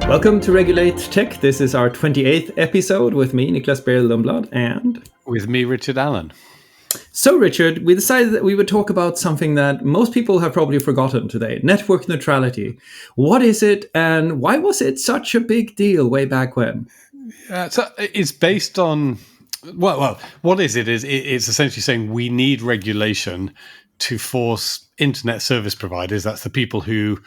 Welcome to Regulate Tech. This is our 28th episode with me, Nicklas, Berild, Lundblad, and... with me, Richard Allan. So, Richard, we decided that we would talk about something that most people have probably forgotten today, network neutrality. What is it, and why was it such a big deal way back when? So it's based on... Well, what is it? It's essentially saying we need regulation to force internet service providers, that's the people who,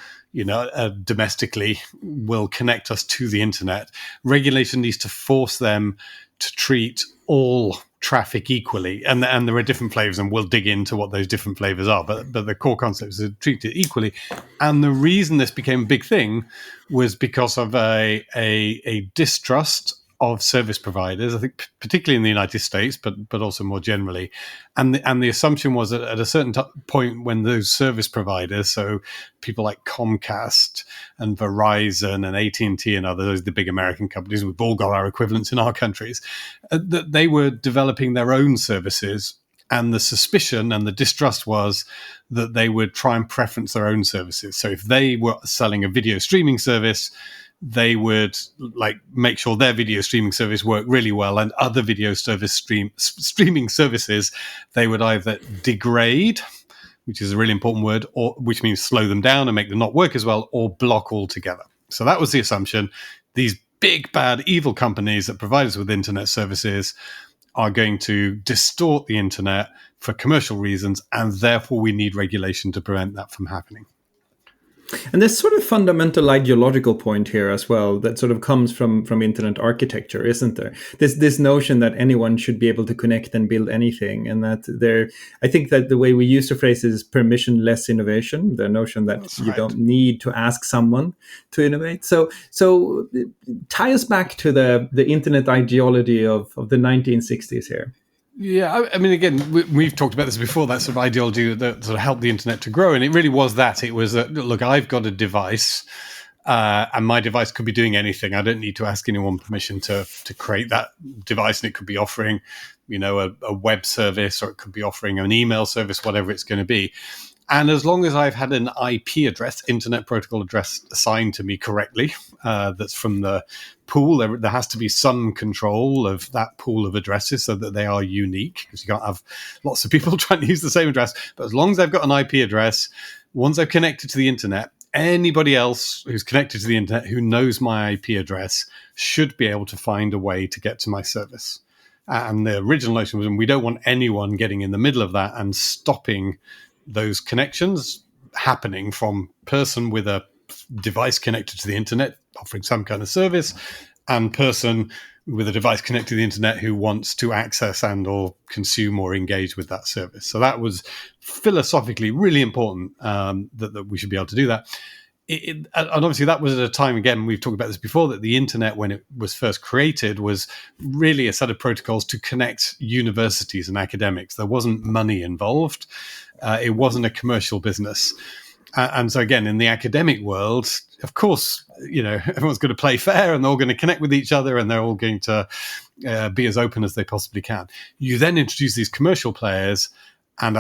domestically will connect us to the internet. Regulation needs to force them to treat all traffic equally. And there are different flavors, and we'll dig into what those different flavors are. But the core concept is to treat it equally. And the reason this became a big thing was because of a distrust of service providers, I think particularly in the United States, but also more generally. And the assumption was that at a certain point when those service providers, so people like Comcast and Verizon and AT&T and others, the big American companies, we've all got our equivalents in our countries, that they were developing their own services. And the suspicion and the distrust was that they would try and preference their own services. So if they were selling a video streaming service, they would make sure their video streaming service worked really well, and other video service streaming services, they would either degrade, which is a really important word, or which means slow them down and make them not work as well, or block altogether. So that was the assumption. These big, bad, evil companies that provide us with internet services are going to distort the internet for commercial reasons, and therefore we need regulation to prevent that from happening. And there's sort of fundamental ideological point here as well that sort of comes from internet architecture, isn't there? This notion that anyone should be able to connect and build anything, and that I think that the way we use the phrase is permissionless innovation, the notion that That's you right. don't need to ask someone to innovate. So tie us back to the internet ideology of the 1960s here. Yeah, I mean, again, we've talked about this before, that sort of ideology that sort of helped the internet to grow. And it really was that. It was that, look, I've got a device and my device could be doing anything. I don't need to ask anyone permission to create that device. And it could be offering, a web service, or it could be offering an email service, whatever it's going to be. And as long as I've had an IP address, Internet Protocol address, assigned to me correctly, that's from the pool, there has to be some control of that pool of addresses so that they are unique, because you can't have lots of people trying to use the same address. But as long as I've got an IP address, once I've connected to the internet, anybody else who's connected to the internet who knows my IP address should be able to find a way to get to my service. And the original notion was, we don't want anyone getting in the middle of that and stopping those connections happening from person with a device connected to the internet offering some kind of service, and person with a device connected to the internet who wants to access and or consume or engage with that service. So that was philosophically really important, that we should be able to do that. And obviously that was at a time, again, we've talked about this before, that the internet, when it was first created, was really a set of protocols to connect universities and academics. There wasn't money involved. It wasn't a commercial business. And so again, in the academic world, of course, everyone's going to play fair, and they're all going to connect with each other, and they're all going to be as open as they possibly can. You then introduce these commercial players, and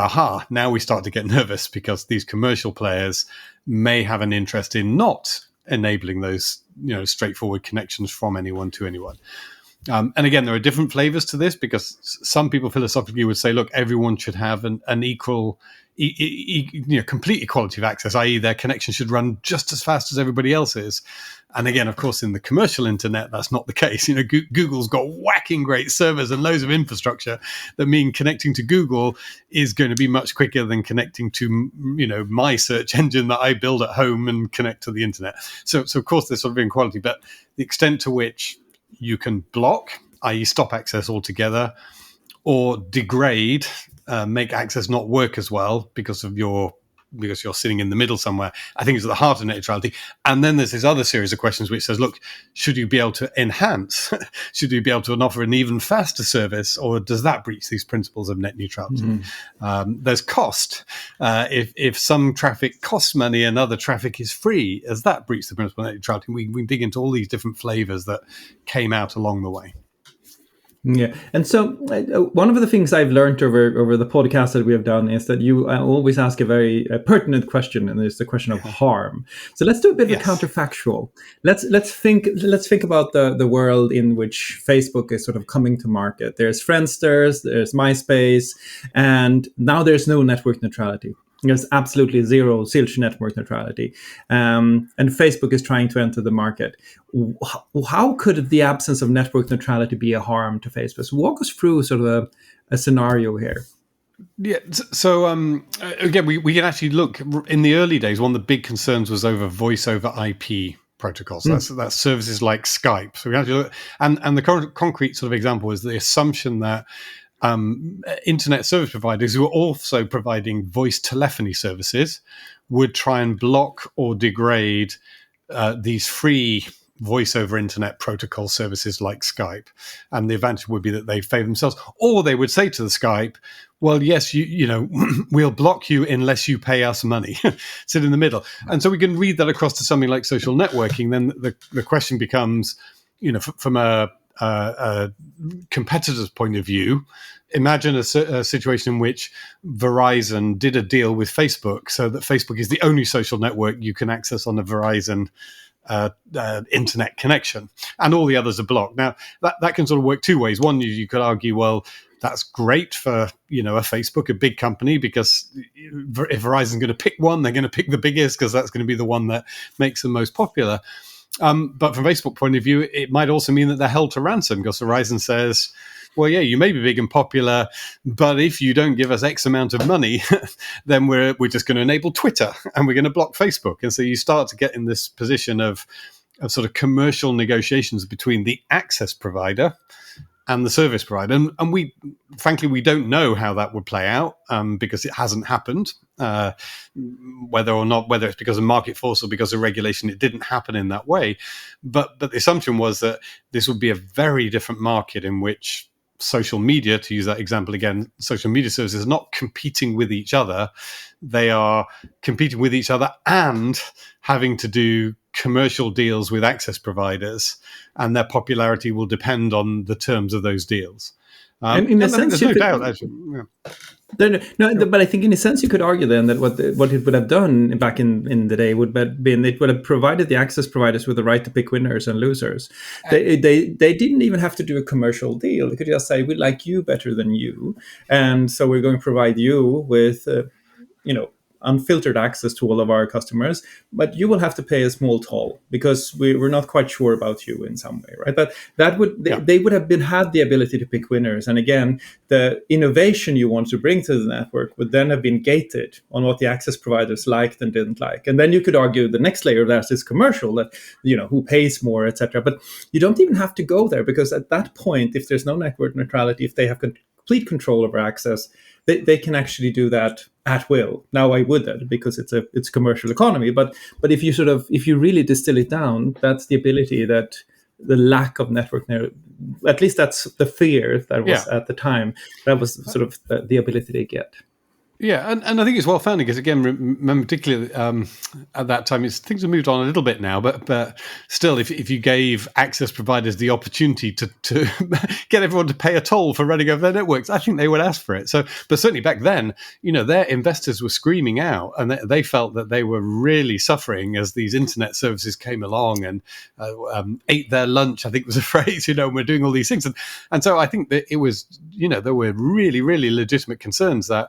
now we start to get nervous, because these commercial players may have an interest in not enabling those, straightforward connections from anyone to anyone. And again, there are different flavors to this, because some people philosophically would say, look, everyone should have an equal, complete equality of access, i.e. their connection should run just as fast as everybody else's. And again, of course, in the commercial internet, that's not the case. Google's got whacking great servers and loads of infrastructure that mean connecting to Google is going to be much quicker than connecting to, my search engine that I build at home and connect to the internet. So of course, there's sort of inequality, but the extent to which you can block, i.e. stop access altogether, or degrade, make access not work as well because you're sitting in the middle somewhere, I think is at the heart of net neutrality. And then there's this other series of questions which says, look, should you be able to enhance? Should you be able to offer an even faster service, or does that breach these principles of net neutrality? Mm-hmm. There's cost. If some traffic costs money and other traffic is free, does that breach the principle of net neutrality? We dig into all these different flavors that came out along the way. Yeah, and so one of the things I've learned over the podcast that we have done is that you always ask a very pertinent question, and it's the question of harm. So let's do a bit of a Yes. counterfactual. Let's think about the world in which Facebook is sort of coming to market. There's Friendsters, there's MySpace, and now there's no network neutrality. There's absolutely zero zilch network neutrality, and Facebook is trying to enter the market. How could the absence of network neutrality be a harm to Facebook? So walk us through sort of a scenario here. Yeah. So again, we can actually look in the early days. One of the big concerns was over voice over IP protocols. That's services like Skype. So we actually look, and the concrete sort of example is the assumption that internet service providers who are also providing voice telephony services would try and block or degrade these free voice over internet protocol services like Skype. And the advantage would be that they favor themselves, or they would say to the Skype, well, yes, you know, we'll block you unless you pay us money. Sit in the middle. And so we can read that across to something like social networking. Then the question becomes, you know, from a competitor's point of view, imagine a situation in which Verizon did a deal with Facebook so that Facebook is the only social network you can access on a Verizon internet connection, and all the others are blocked. Now, that can sort of work two ways. One, you could argue, well, that's great for, you know, a Facebook, a big company, because if Verizon's going to pick one, they're going to pick the biggest because that's going to be the one that makes them most popular. But from Facebook point of view, it might also mean that they're held to ransom because Verizon says, well, yeah, you may be big and popular, but if you don't give us X amount of money, then we're just going to enable Twitter and we're going to block Facebook. And so you start to get in this position of sort of commercial negotiations between the access provider and the service provider. And we, frankly, we don't know how that would play out because it hasn't happened. Whether it's because of market force or because of regulation, it didn't happen in that way. But the assumption was that this would be a very different market in which social media, to use that example again, social media services are not competing with each other. They are competing with each other and having to do commercial deals with access providers, and their popularity will depend on the terms of those deals. And in a sense, there's no doubt, actually. Yeah. But I think in a sense you could argue then that what it would have done back in the day would have been it would have provided the access providers with the right to pick winners and losers. They didn't even have to do a commercial deal. They could just say we like you better than you, and so we're going to provide you with unfiltered access to all of our customers, but you will have to pay a small toll because we're not quite sure about you in some way, right? They would have had the ability to pick winners, and again, the innovation you want to bring to the network would then have been gated on what the access providers liked and didn't like, and then you could argue the next layer of that is commercial, that who pays more, etc. But you don't even have to go there because at that point, if there's no network neutrality, if they have complete control over access, they can actually do that at will. Now, I would that because it's commercial economy, but if you really distill it down, that's the ability that the lack of network, at least that's the fear that was at the time. That was sort of the ability they get. Yeah, and I think it's well founded because, again, remember particularly at that time, things have moved on a little bit now, but still, if you gave access providers the opportunity to get everyone to pay a toll for running over their networks, I think they would ask for it. So, but certainly back then, their investors were screaming out, and they felt that they were really suffering as these internet services came along and ate their lunch, I think was a phrase, we're doing all these things. And so I think that it was, there were really, really legitimate concerns that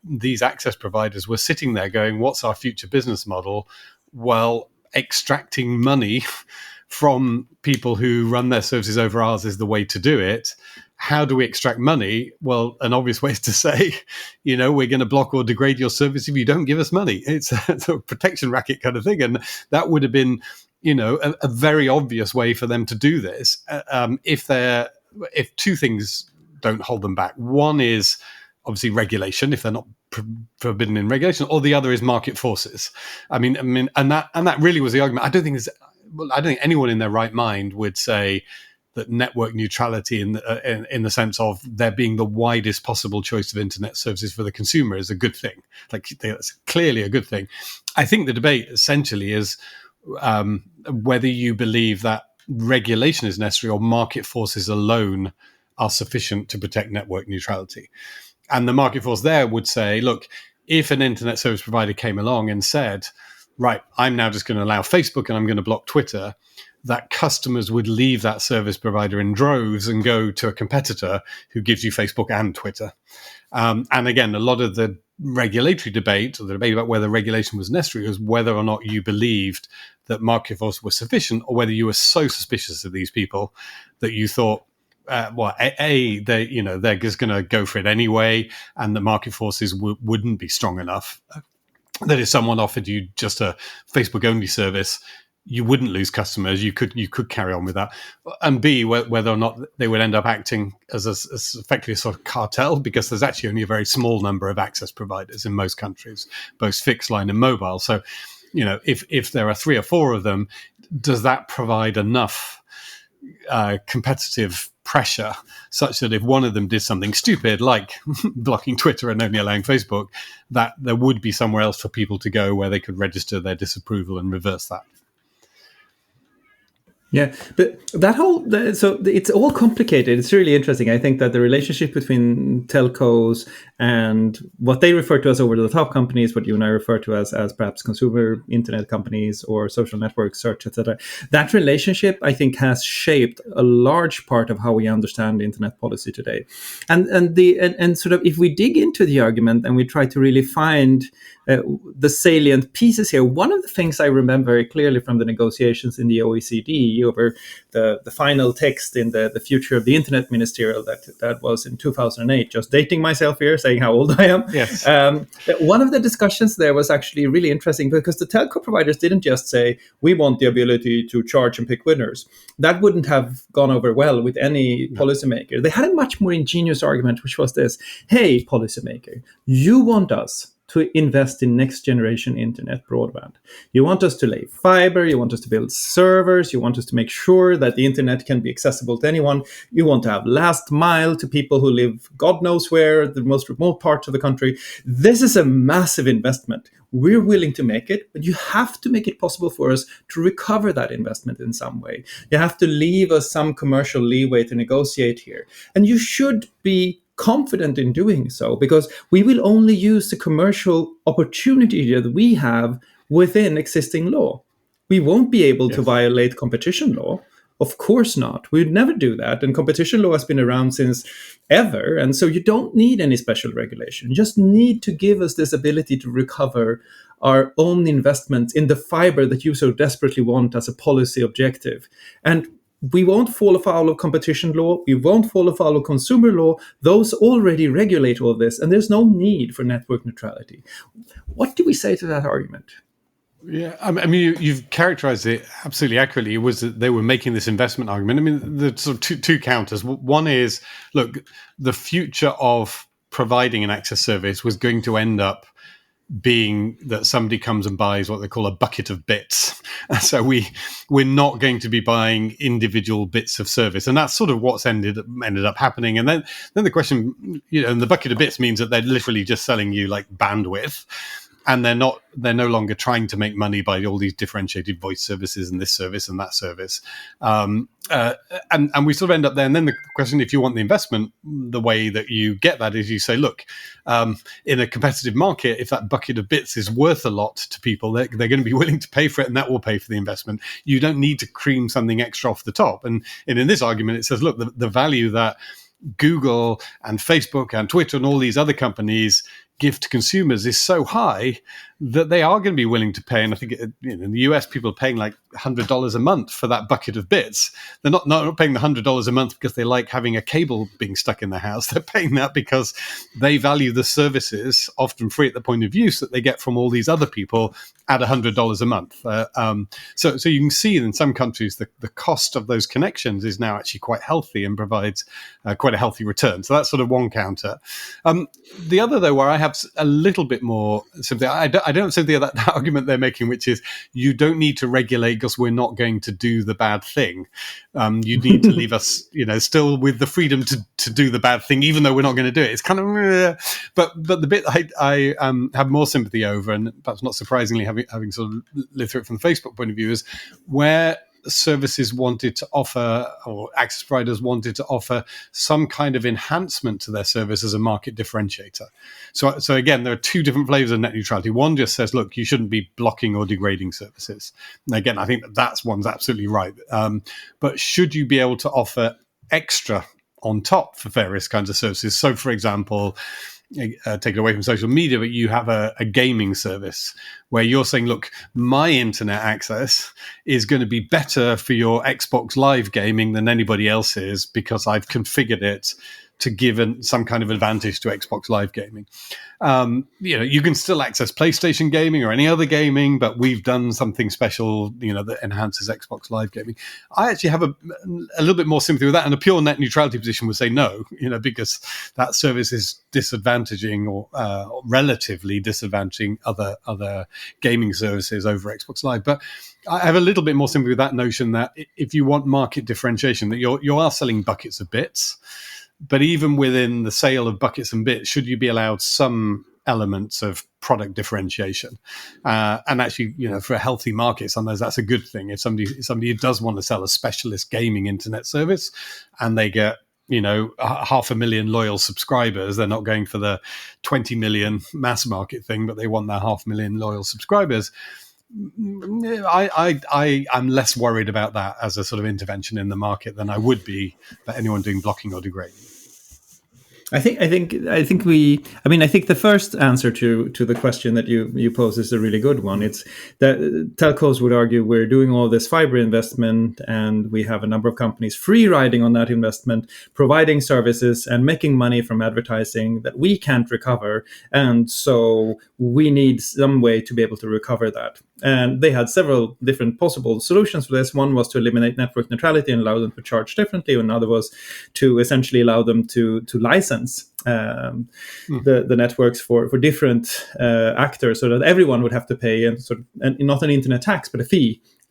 these access providers were sitting there going, what's our future business model? Well, extracting money from people who run their services over ours is the way to do it. How do we extract money? Well, an obvious way is to say, we're going to block or degrade your service if you don't give us money. It's a protection racket kind of thing. And that would have been, a very obvious way for them to do this. If two things don't hold them back. One is obviously regulation, if they're not forbidden in regulation, or the other is market forces. I mean, and that really was the argument. I don't think anyone in their right mind would say that network neutrality in the sense of there being the widest possible choice of internet services for the consumer is a good thing. Like, that's clearly a good thing. I think the debate essentially is whether you believe that regulation is necessary or market forces alone are sufficient to protect network neutrality. And the market force there would say, look, if an internet service provider came along and said, right, I'm now just going to allow Facebook and I'm going to block Twitter, that customers would leave that service provider in droves and go to a competitor who gives you Facebook and Twitter. And again, a lot of the regulatory debate, or the debate about whether regulation was necessary, was whether or not you believed that market force was sufficient, or whether you were so suspicious of these people that you thought, they're just going to go for it anyway, and the market forces wouldn't be strong enough. That if someone offered you just a Facebook only service, you wouldn't lose customers. You could carry on with that. And B, whether or not they would end up acting as effectively a sort of cartel, because there's actually only a very small number of access providers in most countries, both fixed line and mobile. So, if there are 3 or 4 of them, does that provide enough competitive pressure such that if one of them did something stupid like blocking Twitter and only allowing Facebook, that there would be somewhere else for people to go where they could register their disapproval and reverse that? Yeah, but so it's all complicated. It's really interesting. I think that the relationship between telcos and what they refer to as over-the-top companies, what you and I refer to as perhaps consumer internet companies or social network search, etc., that relationship, I think, has shaped a large part of how we understand internet policy today. And sort of, if we dig into the argument and we try to really find the salient pieces here, one of the things I remember very clearly from the negotiations in the OECD over the final text in the future of the internet ministerial that was in 2008, just dating myself here, saying how old I am. Yes. One of the discussions there was actually really interesting, because the telco providers didn't just say, we want the ability to charge and pick winners. That wouldn't have gone over well with any policymaker. They had a much more ingenious argument, which was this: hey, policymaker, you want us to invest in next generation internet broadband. You want us to lay fiber, you want us to build servers, you want us to make sure that the internet can be accessible to anyone. You want to have last mile to people who live God knows where, the most remote parts of the country. This is a massive investment. We're willing to make it, but you have to make it possible for us to recover that investment in some way. You have to leave us some commercial leeway to negotiate here. And you should be confident in doing so, because we will only use the commercial opportunity that we have within existing law. We won't be able to violate competition law. Of course not. We'd never do that. And competition law has been around since ever. And so you don't need any special regulation. You just need to give us this ability to recover our own investments in the fiber that you so desperately want as a policy objective. And we won't fall afoul of competition law. We won't fall afoul of consumer law. Those already regulate all this, and there's no need for network neutrality. What do we say to that argument? Yeah, I mean, you've characterized it absolutely accurately. It was that they were making this investment argument. I mean, the sort of two counters. One is, look, the future of providing an access service was going to end up being that somebody comes and buys what they call a bucket of bits. So we're not going to be buying individual bits of service, and that's sort of what's ended up happening. And then the question, and the bucket of bits means that they're literally just selling you like bandwidth, and they're no longer trying to make money by all these differentiated voice services and this service and that service. And we sort of end up there. And then the question, if you want the investment, the way that you get that is you say, look, in a competitive market, if that bucket of bits is worth a lot to people, they're going to be willing to pay for it, and that will pay for the investment. You don't need to cream something extra off the top. And in this argument, it says, look, the value that Google and Facebook and Twitter and all these other companies give to consumers is so high that they are going to be willing to pay. And I think in the US, people are paying like $100 a month for that bucket of bits. They're not paying the $100 a month because they like having a cable being stuck in their house. They're paying that because they value the services, often free at the point of use, that they get from all these other people at $100 a month. So you can see in some countries the cost of those connections is now actually quite healthy and provides quite a healthy return. So that's sort of one counter. The other, though, where I have a little bit more sympathy, I don't sympathy with that argument they're making, which is you don't need to regulate because we're not going to do the bad thing. You need to leave us, still with the freedom to do the bad thing, even though we're not going to do it. It's kind of, but the bit I have more sympathy over, and perhaps not surprisingly, having sort of lived through it from the Facebook point of view, is where services wanted to offer, or access providers wanted to offer, some kind of enhancement to their service as a market differentiator. So again, there are two different flavors of net neutrality. One just says, look, you shouldn't be blocking or degrading services. And again, I think that's one's absolutely right. But should you be able to offer extra on top for various kinds of services? So, for example, take it away from social media, but you have a gaming service where you're saying, look, my internet access is going to be better for your Xbox Live gaming than anybody else's because I've configured it to give some kind of advantage to Xbox Live gaming. You can still access PlayStation gaming or any other gaming, but we've done something special, that enhances Xbox Live gaming. I actually have a little bit more sympathy with that, and a pure net neutrality position would say no, because that service is disadvantaging or relatively disadvantaging other gaming services over Xbox Live. But I have a little bit more sympathy with that notion that if you want market differentiation, that you are selling buckets of bits. But even within the sale of buckets and bits, should you be allowed some elements of product differentiation? And actually, for a healthy market, sometimes that's a good thing. If somebody does want to sell a specialist gaming internet service and they get 500,000 loyal subscribers, they're not going for the 20 million mass market thing, but they want their 500,000 loyal subscribers. I'm less worried about that as a sort of intervention in the market than I would be for anyone doing blocking or degrading. I think the first answer to the question that you pose is a really good one. It's that telcos would argue we're doing all this fiber investment and we have a number of companies free riding on that investment, providing services and making money from advertising that we can't recover, and so we need some way to be able to recover that. And they had several different possible solutions for this. One was to eliminate network neutrality and allow them to charge differently. Another was to essentially allow them to license the networks for different actors, so that everyone would have to pay and not an internet tax, but a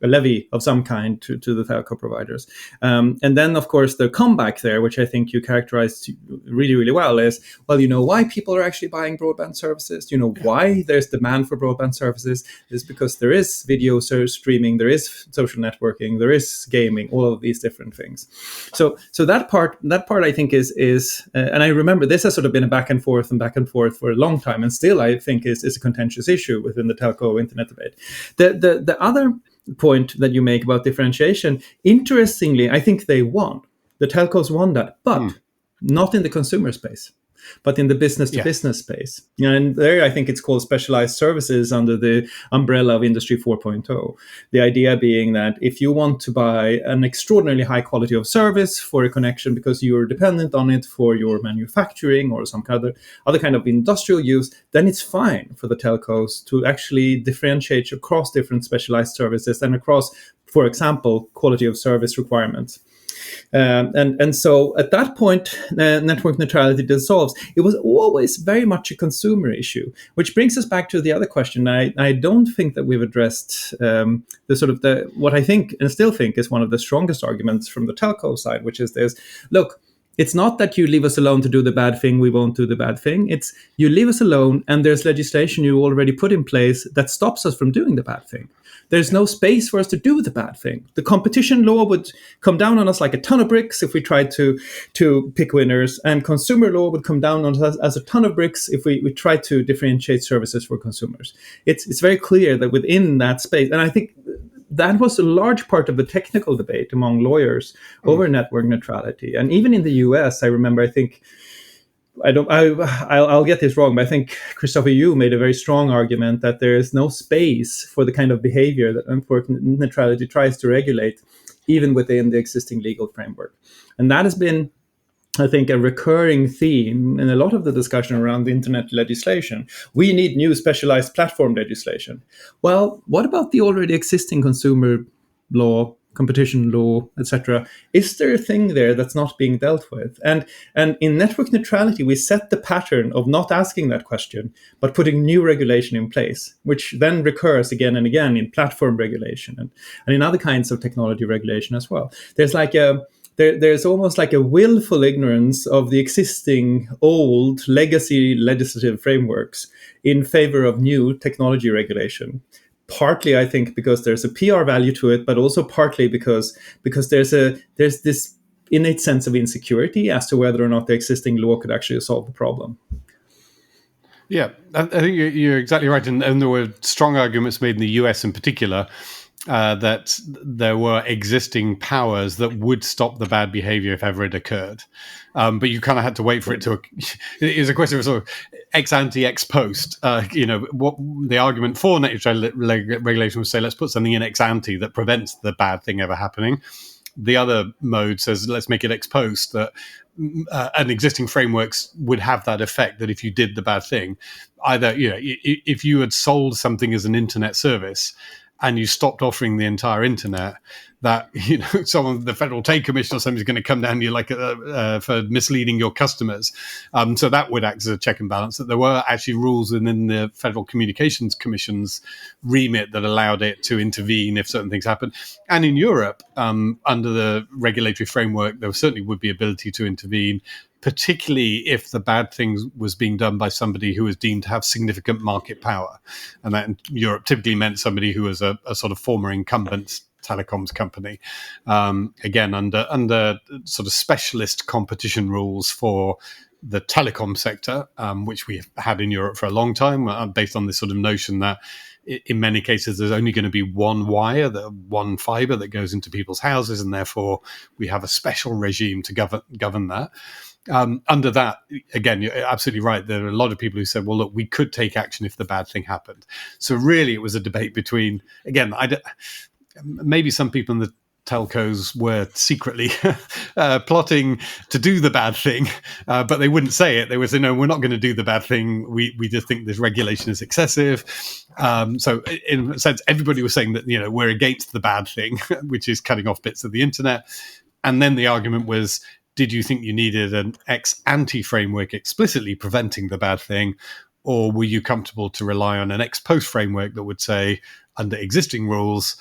levy of some kind to the telco providers. And then, of course, the comeback there, which I think you characterized really, really well, is, well, why people are actually buying broadband services. Why there's demand for broadband services is because there is video streaming, there is social networking, there is gaming, all of these different things. So that part I think is and I remember this has sort of been a back and forth for a long time, and still I think is a contentious issue within the telco internet debate. The other point that you make about differentiation, interestingly, I think the telcos won that, but not in the consumer space, but in the business-to-business space. And there I think it's called specialized services under the umbrella of Industry 4.0. The idea being that if you want to buy an extraordinarily high quality of service for a connection because you're dependent on it for your manufacturing or some other kind of industrial use, then it's fine for the telcos to actually differentiate across different specialized services and across, for example, quality of service requirements. And so at that point, network neutrality dissolves. It was always very much a consumer issue, which brings us back to the other question. I don't think that we've addressed what I think and still think is one of the strongest arguments from the telco side, which is this: look, it's not that you leave us alone to do the bad thing, we won't do the bad thing. It's you leave us alone and there's legislation you already put in place that stops us from doing the bad thing. There's no space for us to do the bad thing. The competition law would come down on us like a ton of bricks if we tried to pick winners, and consumer law would come down on us as a ton of bricks if we tried to differentiate services for consumers. It's very clear that within that space, and I think that was a large part of the technical debate among lawyers over network neutrality. And even in the US, I remember, I'll get this wrong, but I think Christopher Yu made a very strong argument that there is no space for the kind of behavior that network neutrality tries to regulate, even within the existing legal framework. And that has been, I think, a recurring theme in a lot of the discussion around the internet legislation. We need new specialized platform legislation. Well, what about the already existing consumer law, competition law, etc.? Is there a thing there that's not being dealt with? And in network neutrality, we set the pattern of not asking that question, but putting new regulation in place, which then recurs again and again in platform regulation and in other kinds of technology regulation as well. There's almost like a willful ignorance of the existing old legacy legislative frameworks in favor of new technology regulation. partly, I think, because there's a PR value to it, but also partly because there's this innate sense of insecurity as to whether or not the existing law could actually solve the problem. Yeah, I think you're exactly right. And there were strong arguments made in the US in particular that there were existing powers that would stop the bad behavior if ever it occurred. But you kind of had to wait for it to. It was a question of sort of ex ante, ex post. What the argument for neutrality regulation was say, let's put something in ex ante that prevents the bad thing ever happening. The other mode says, let's make it ex post, that an existing frameworks would have that effect, that if you did the bad thing, either, if you had sold something as an internet service and you stopped offering the entire internet, that, someone, the Federal Trade Commission or something, is going to come down to you for misleading your customers. So that would act as a check and balance. That there were actually rules within the Federal Communications Commission's remit that allowed it to intervene if certain things happen. And in Europe, under the regulatory framework, there certainly would be ability to intervene, particularly if the bad thing was being done by somebody who was deemed to have significant market power. And that in Europe typically meant somebody who was a sort of former incumbent telecoms company, again under sort of specialist competition rules for the telecom sector, which we've had in Europe for a long time, based on this sort of notion that in many cases there's only going to be one wire, one fiber that goes into people's houses, and therefore we have a special regime to govern that. Under that, again, you're absolutely right. There are a lot of people who said, well, look, we could take action if the bad thing happened. So really it was a debate between, again, maybe some people in the telcos were secretly plotting to do the bad thing, but they wouldn't say it. They would say, no, we're not going to do the bad thing. We just think this regulation is excessive. So in a sense, everybody was saying that, we're against the bad thing, which is cutting off bits of the internet. And then the argument was, did you think you needed an ex-ante framework explicitly preventing the bad thing, or were you comfortable to rely on an ex-post framework that would say, under existing rules,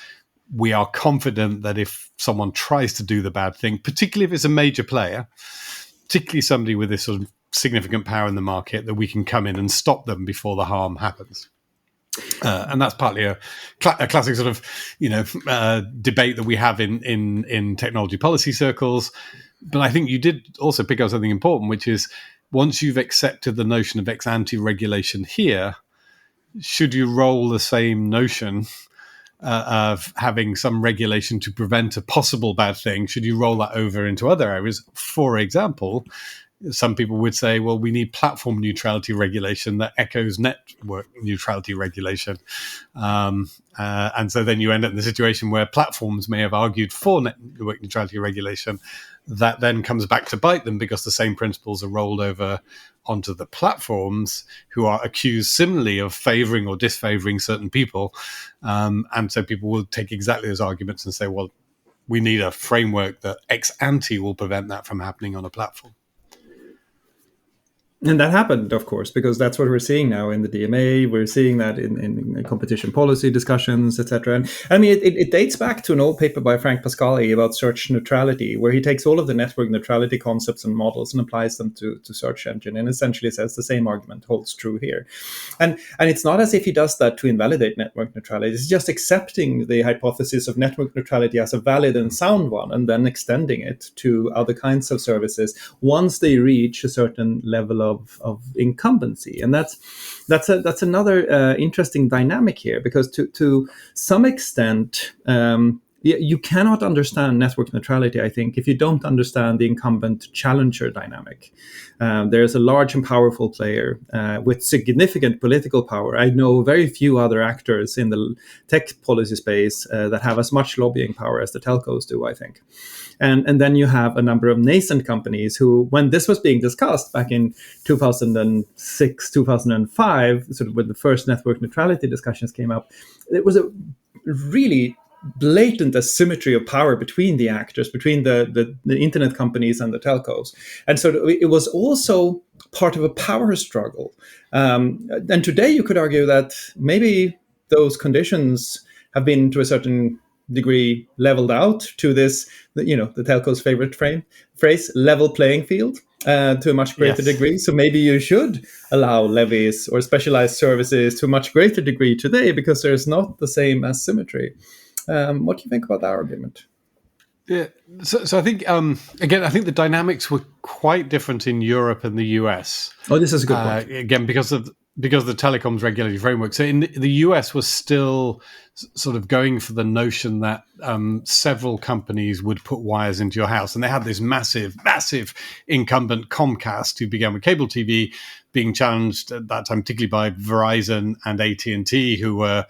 we are confident that if someone tries to do the bad thing, particularly if it's a major player, particularly somebody with this sort of significant power in the market, that we can come in and stop them before the harm happens. And that's partly a classic sort of, debate that we have in technology policy circles. But I think you did also pick up something important, which is once you've accepted the notion of ex-ante regulation here, should you roll the same notion of having some regulation to prevent a possible bad thing? Should you roll that over into other areas? For example, some people would say, well, we need platform neutrality regulation that echoes network neutrality regulation. And so then you end up in the situation where platforms may have argued for network neutrality regulation. That then comes back to bite them because the same principles are rolled over onto the platforms, who are accused similarly of favoring or disfavoring certain people. And so people will take exactly those arguments and say, well, we need a framework that ex ante will prevent that from happening on a platform. And that happened, of course, because that's what we're seeing now in the DMA. We're seeing that in competition policy discussions, etc. And I mean, it dates back to an old paper by Frank Pasquale about search neutrality, where he takes all of the network neutrality concepts and models and applies them to search engine, and essentially says the same argument holds true here. And it's not as if he does that to invalidate network neutrality. It's just accepting the hypothesis of network neutrality as a valid and sound one, and then extending it to other kinds of services once they reach a certain level of incumbency. And that's another interesting dynamic here, because to some extent you cannot understand network neutrality, I think, if you don't understand the incumbent challenger dynamic. There's a large and powerful player with significant political power. I know very few other actors in the tech policy space that have as much lobbying power as the telcos do, I think. And then you have a number of nascent companies who, when this was being discussed back in 2006, 2005, sort of when the first network neutrality discussions came up, it was a really blatant asymmetry of power between the actors, between the internet companies and the telcos. And so it was also part of a power struggle. And today you could argue that maybe those conditions have been, to a certain degree leveled out to this, the telco's favorite phrase, level playing field, to a much greater Yes. degree. So maybe you should allow levies or specialized services to a much greater degree today because there's not the same asymmetry. What do you think about that argument? Yeah. So I think again, I think the dynamics were quite different in Europe and the US. Oh, this is a good point. Again, because of the telecoms regulatory framework. So in the US was still sort of going for the notion that several companies would put wires into your house, and they had this massive incumbent, Comcast, who began with cable TV, being challenged at that time, particularly by Verizon and AT&T, who were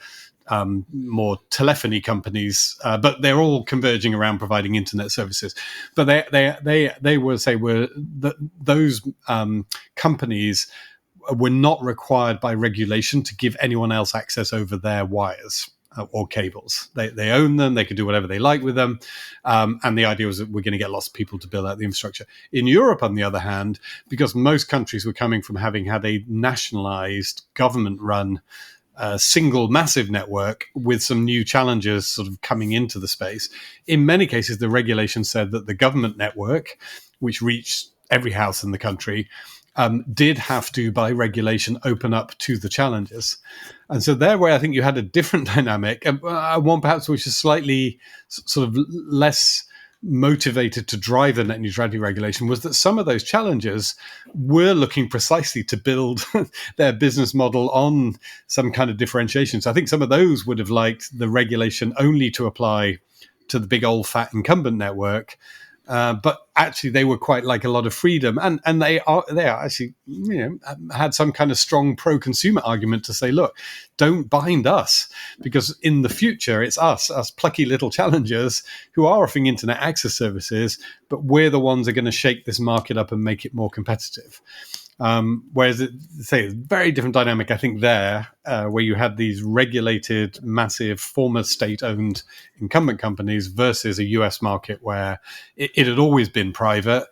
more telephony companies, but they're all converging around providing internet services. But they will say those companies were not required by regulation to give anyone else access over their wires or cables. They own them. They can do whatever they like with them. And the idea was that we're going to get lots of people to build out the infrastructure. In Europe, on the other hand, because most countries were coming from having had a nationalized, government-run single massive network with some new challenges sort of coming into the space. In many cases, the regulation said that the government network, which reached every house in the country, did have to, by regulation, open up to the challenges. And so there, where I think you had a different dynamic, one perhaps which is slightly sort of less motivated to drive the net neutrality regulation, was that some of those challenges were looking precisely to build their business model on some kind of differentiation. So I think some of those would have liked the regulation only to apply to the big old fat incumbent network. But actually, they were quite like a lot of freedom, and they are actually, had some kind of strong pro-consumer argument to say, look, don't bind us, because in the future it's us plucky little challengers who are offering internet access services, but we're the ones that are going to shake this market up and make it more competitive. Whereas, a very different dynamic, I think, there, where you had these regulated, massive, former state-owned incumbent companies versus a US market where it had always been private,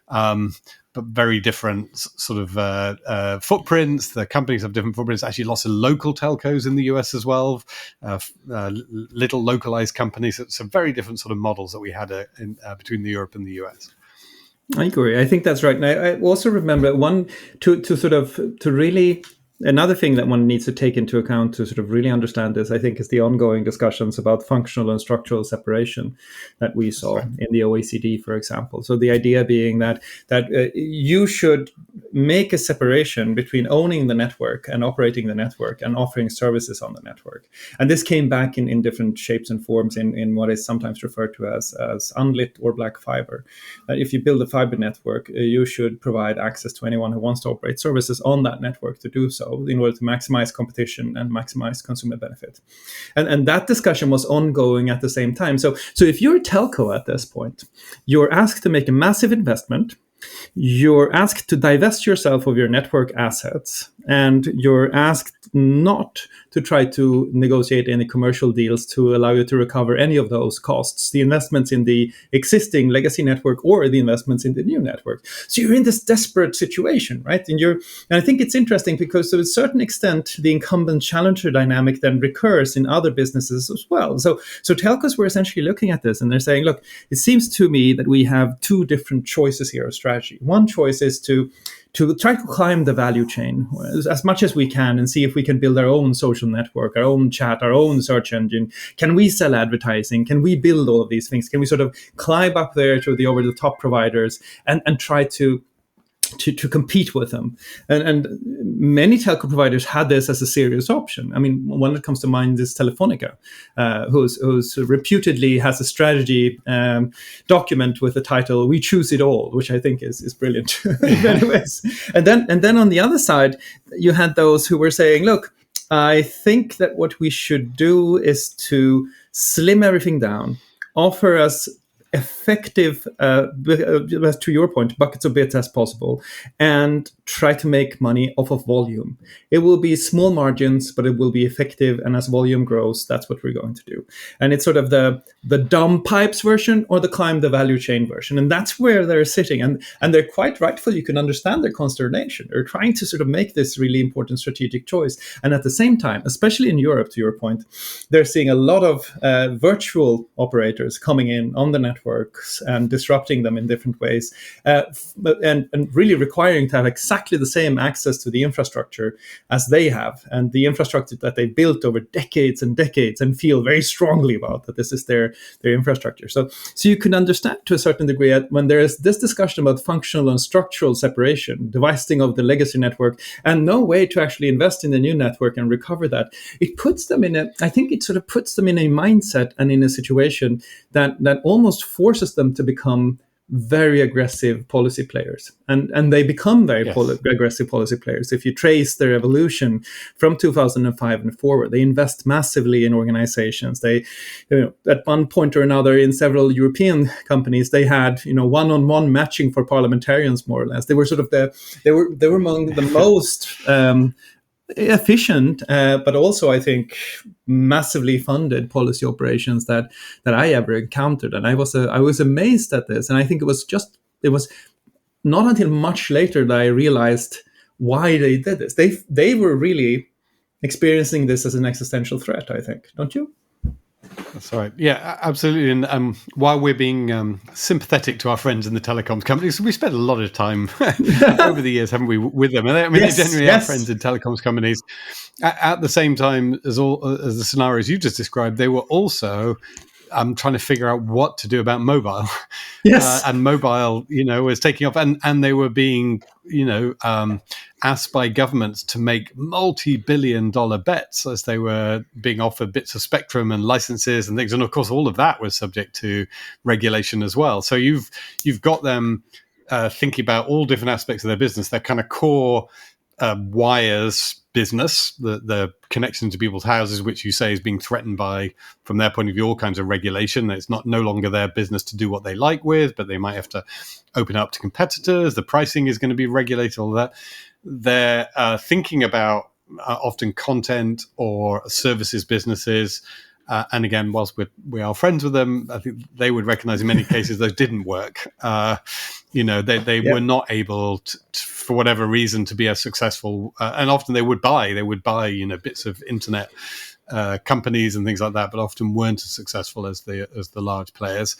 but very different sort of footprints. The companies have different footprints. Actually, lots of local telcos in the US as well, little localized companies. It's some very different sort of models that we had between the Europe and the US. I agree. I think that's right. And I also remember to really, another thing that one needs to take into account to sort of really understand this, I think, is the ongoing discussions about functional and structural separation that we saw in the OECD, for example. So the idea being that you should make a separation between owning the network and operating the network and offering services on the network. And this came back in different shapes and forms in what is sometimes referred to as unlit or black fiber. If you build a fiber network, you should provide access to anyone who wants to operate services on that network to do so, in order to maximize competition and maximize consumer benefit. And that discussion was ongoing at the same time. So if you're a telco at this point, you're asked to make a massive investment, you're asked to divest yourself of your network assets, and you're asked not to try to negotiate any commercial deals to allow you to recover any of those costs, the investments in the existing legacy network or the investments in the new network. So you're in this desperate situation, right? And I think it's interesting because to a certain extent, the incumbent challenger dynamic then recurs in other businesses as well. So telcos were essentially looking at this and they're saying, look, it seems to me that we have two different choices here of strategy. One choice is to try to climb the value chain as much as we can and see if we can build our own social network, our own chat, our own search engine. Can we sell advertising? Can we build all of these things? Can we sort of climb up there to the over-the-top providers and try to compete with them? And many telco providers had this as a serious option. I mean, one that comes to mind is Telefonica, who's reputedly has a strategy document with the title "We Choose It All," which I think is brilliant in many ways. And then on the other side, you had those who were saying, look, I think that what we should do is to slim everything down, offer us effective, to your point, buckets of bits as possible, and try to make money off of volume. It will be small margins, but it will be effective. And as volume grows, that's what we're going to do. And it's sort of the dumb pipes version or the climb the value chain version. And that's where they're sitting. And they're quite rightful. You can understand their consternation. They're trying to sort of make this really important strategic choice. And at the same time, especially in Europe, to your point, they're seeing a lot of virtual operators coming in on the networks and disrupting them in different ways, and really requiring to have exactly the same access to the infrastructure as they have, and the infrastructure that they built over decades and decades and feel very strongly about, that this is their infrastructure. So you can understand to a certain degree when there is this discussion about functional and structural separation, divesting of the legacy network, and no way to actually invest in the new network and recover that. It puts them in I think it sort of puts them in a mindset and in a situation that almost forces them to become very aggressive policy players, and they become very aggressive policy players. If you trace their evolution from 2005 and forward, they invest massively in organizations. They, at one point or another, in several European companies, they had one-on-one matching for parliamentarians, more or less. They were sort of they were among the most efficient, but also I think massively funded policy operations that I ever encountered. And I was amazed at this. And I think it was not until much later that I realized why they did this. They were really experiencing this as an existential threat, I think. Don't you? That's right. Yeah, absolutely. And while we're being sympathetic to our friends in the telecoms companies, we spent a lot of time over the years, haven't we, with them? I mean, they generally are friends in telecoms companies. At the same time as the scenarios you just described, they were also trying to figure out what to do about mobile. Yes. And mobile, was taking off, and they were being, asked by governments to make multi-billion-dollar bets as they were being offered bits of spectrum and licenses and things. And of course, all of that was subject to regulation as well. So you've got them thinking about all different aspects of their business. Their kind of core wires business, the connection to people's houses, which you say is being threatened by, from their point of view, all kinds of regulation. It's no longer their business to do what they like with, but they might have to open up to competitors. The pricing is going to be regulated, all that. They're thinking about often content or services businesses. And again, whilst we are friends with them, I think they would recognize in many cases those didn't work. They were not able to, for whatever reason, to be as successful. And often they would buy bits of internet companies and things like that, but often weren't as successful as the large players.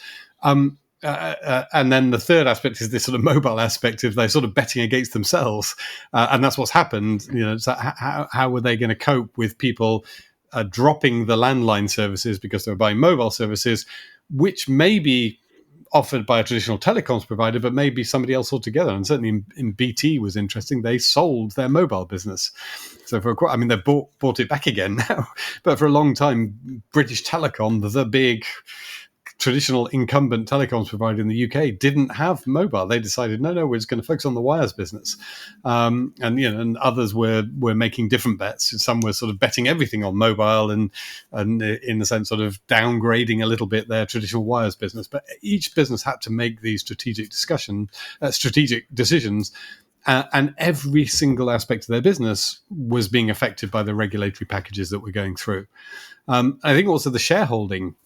And then the third aspect is this sort of mobile aspect of they're sort of betting against themselves. And that's what's happened. So how were they going to cope with people dropping the landline services because they were buying mobile services, which may be offered by a traditional telecoms provider, but maybe somebody else altogether. And certainly in BT was interesting. They sold their mobile business. So they bought it back again now. But for a long time, British Telecom, the big traditional incumbent telecoms provider in the UK, didn't have mobile. They decided, no, we're just going to focus on the wires business. And others were making different bets. Some were sort of betting everything on mobile and in the sense sort of downgrading a little bit their traditional wires business. But each business had to make these strategic decisions. And every single aspect of their business was being affected by the regulatory packages that we're going through. I think also the shareholding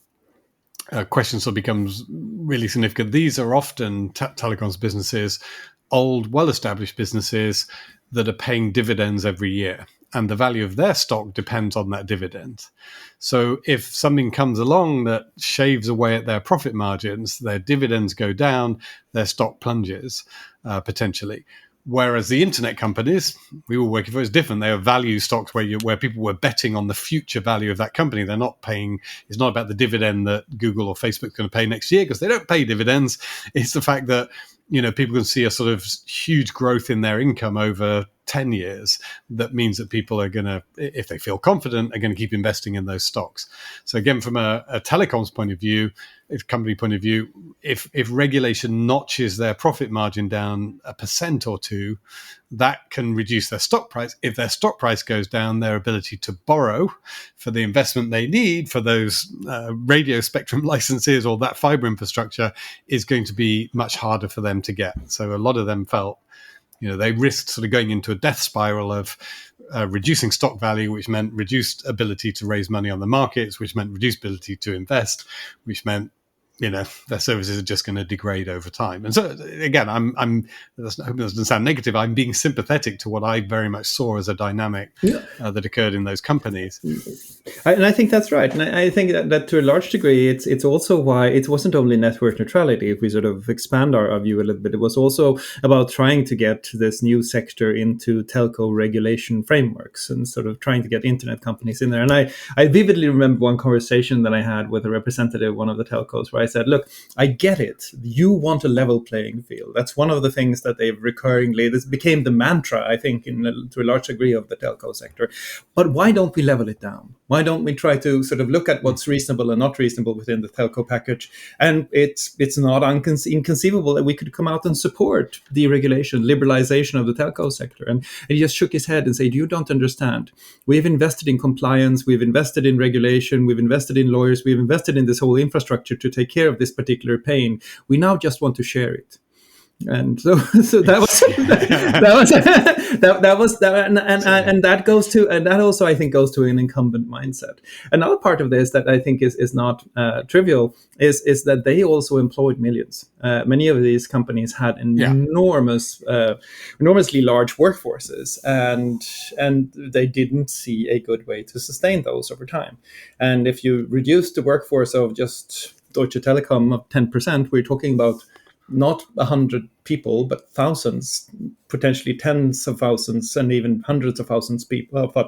question sort of becomes really significant. These are often telecoms businesses, old, well-established businesses that are paying dividends every year. And the value of their stock depends on that dividend. So if something comes along that shaves away at their profit margins, their dividends go down, their stock plunges, potentially. Whereas the internet companies we were working for is different. They are value stocks where people were betting on the future value of that company. They're not paying. It's not about the dividend that Google or Facebook's going to pay next year because they don't pay dividends. It's the fact that people can see a sort of huge growth in their income over 10 years that means that people are going to, if they feel confident, are going to keep investing in those stocks. So again, from a telecoms point of view, a company point of view, if regulation notches their profit margin down 1% or 2%, that can reduce their stock price. If their stock price goes down, their ability to borrow for the investment they need for those radio spectrum licenses or that fiber infrastructure is going to be much harder for them to get. So a lot of them felt, they risked sort of going into a death spiral of reducing stock value, which meant reduced ability to raise money on the markets, which meant reduced ability to invest, which meant their services are just going to degrade over time. And so again, I hope that doesn't sound negative. I'm being sympathetic to what I very much saw as a dynamic that occurred in those companies. And I think that's right. And I think that to a large degree, it's also why it wasn't only network neutrality. If we sort of expand our view a little bit, it was also about trying to get this new sector into telco regulation frameworks and sort of trying to get internet companies in there. And I vividly remember one conversation that I had with a representative of one of the telcos where I said, look, I get it. You want a level playing field. That's one of the things that they've recurringly, this became the mantra, I think, to a large degree of the telco sector. But why don't we level it down? Why don't we try to sort of look at what's reasonable and not reasonable within the telco package? And it's not inconceivable that we could come out and support deregulation, liberalization of the telco sector. And he just shook his head and said, you don't understand. We've invested in compliance, we've invested in regulation, we've invested in lawyers, we've invested in this whole infrastructure to take care of this particular pain. We now just want to share it. And so that also I think goes to an incumbent mindset. Another part of this that I think is not trivial is that they also employed millions. Many of these companies had enormously large workforces, and they didn't see a good way to sustain those over time. And if you reduce the workforce of just Deutsche Telekom of 10%, we're talking about not 100 people, but thousands, potentially tens of thousands, and even hundreds of thousands of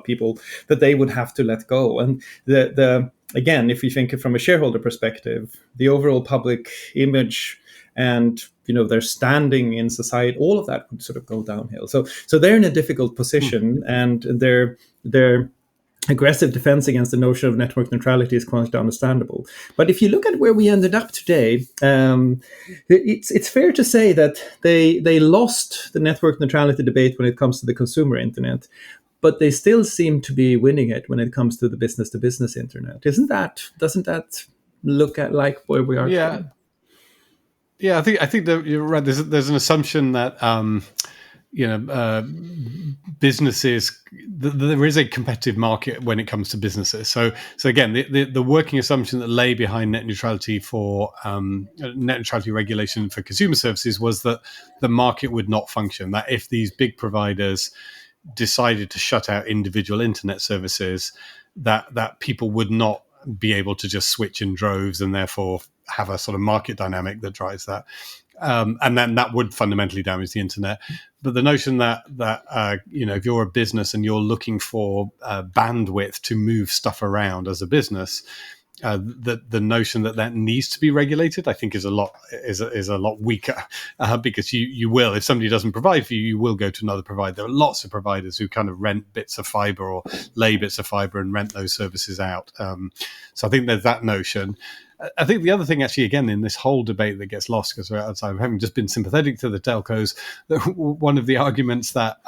people that they would have to let go. And again, if you think from a shareholder perspective, the overall public image and their standing in society, all of that would sort of go downhill. So they're in a difficult position, and their aggressive defense against the notion of network neutrality is quite understandable. But if you look at where we ended up today, it's fair to say that they lost the network neutrality debate when it comes to the consumer internet, but they still seem to be winning it when it comes to the business-to-business internet. Doesn't that look at like where we are today? Yeah, I think that you're right. There's an assumption that businesses, there is a competitive market when it comes to businesses. So again, the working assumption that lay behind net neutrality for net neutrality regulation for consumer services was that the market would not function. That if these big providers decided to shut out individual internet services, that people would not be able to just switch in droves and therefore have a sort of market dynamic that drives that. And then that would fundamentally damage the internet. But the notion that if you're a business and you're looking for bandwidth to move stuff around as a business, the notion that needs to be regulated, I think, is a lot weaker, because you will, if somebody doesn't provide for you, you will go to another provider. There are lots of providers who kind of rent bits of fiber or lay bits of fiber and rent those services out. So I think there's that notion. I think the other thing, actually, again, in this whole debate that gets lost, because I'm having just been sympathetic to the telcos, one of the arguments that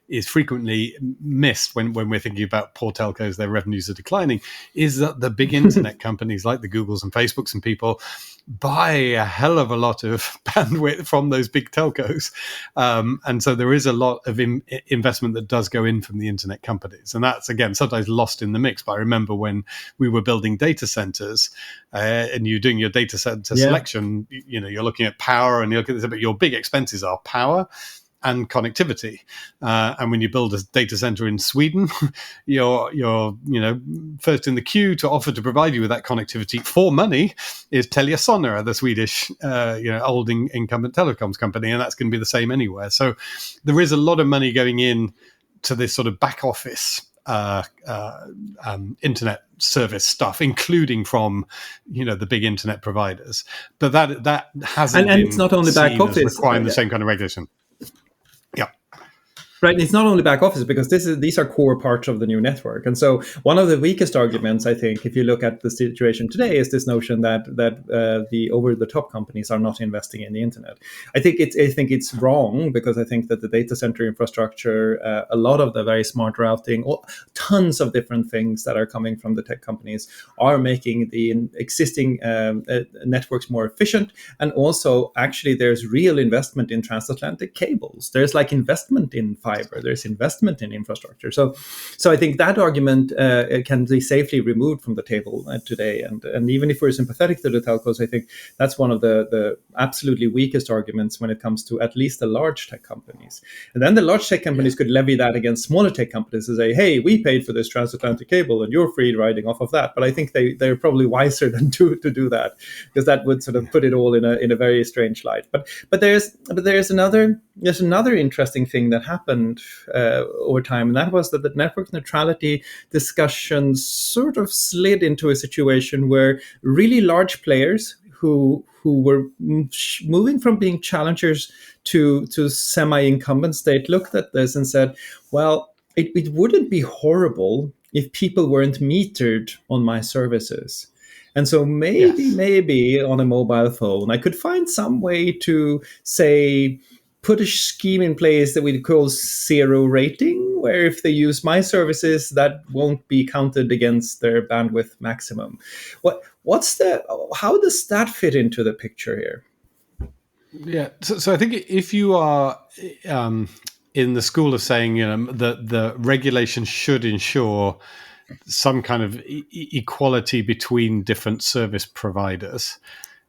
is frequently missed when we're thinking about poor telcos, their revenues are declining, is that the big internet companies like the Googles and Facebooks and people buy a hell of a lot of bandwidth from those big telcos. And so there is a lot of investment that does go in from the internet companies. And that's, again, sometimes lost in the mix. But I remember when we were building data centers and you're doing your data center selection, you're looking at power and you're looking at this, but your big expenses are power and connectivity. And when you build a data center in Sweden, you're first in the queue to offer to provide you with that connectivity for money is Telia Sonera, the Swedish old incumbent telecoms company, and that's going to be the same anywhere. So there is a lot of money going in to this sort of back office internet service stuff, including from the big internet providers. But that hasn't and been it's not only back office requiring the same kind of regulation. Yeah. Right, and it's not only back office because these are core parts of the new network, and so one of the weakest arguments, I think, if you look at the situation today, is this notion that the over-the-top companies are not investing in the internet. I think it's wrong because I think that the data center infrastructure, a lot of the very smart routing, tons of different things that are coming from the tech companies are making the existing networks more efficient, and also actually there's real investment in transatlantic cables. There's like investment in fiber, there's investment in infrastructure. So I think that argument can be safely removed from the table today. And even if we're sympathetic to the telcos, I think that's one of the absolutely weakest arguments when it comes to at least the large tech companies. And then the large tech companies could levy that against smaller tech companies and say, hey, we paid for this transatlantic cable and you're free riding off of that. But I think they're probably wiser than to do that, because that would sort of put it all in a very strange light. But there's another interesting thing that happened over time, and that was that the network neutrality discussions sort of slid into a situation where really large players who were moving from being challengers to semi-incumbents, they looked at this and said, well, it wouldn't be horrible if people weren't metered on my services. And so maybe on a mobile phone, I could find some way to, say, put a scheme in place that we call zero rating, where if they use my services, that won't be counted against their bandwidth maximum. How does that fit into the picture here? Yeah, so I think if you are in the school of saying, the regulation should ensure some kind of equality between different service providers,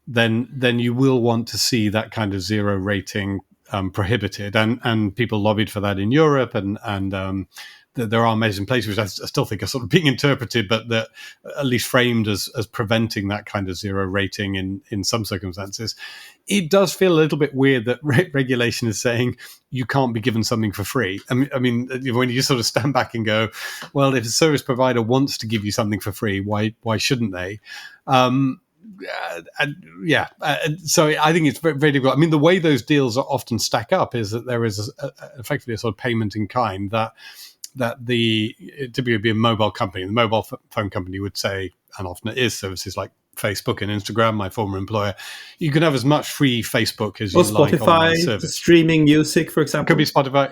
then you will want to see that kind of zero rating prohibited, and people lobbied for that in Europe, and there are measures in place which I still think are sort of being interpreted, but that at least framed as preventing that kind of zero rating in some circumstances. It does feel a little bit weird that regulation is saying you can't be given something for free. I mean, when you sort of stand back and go, well, if a service provider wants to give you something for free, why shouldn't they? So I think it's very, very difficult. I mean, the way those deals often stack up is that there is effectively a sort of payment in kind that it typically be a mobile company. The mobile phone company would say, and often it is, services like Facebook and Instagram, my former employer, you can have as much free Facebook as you like on my service. Streaming music, for example. Could be Spotify,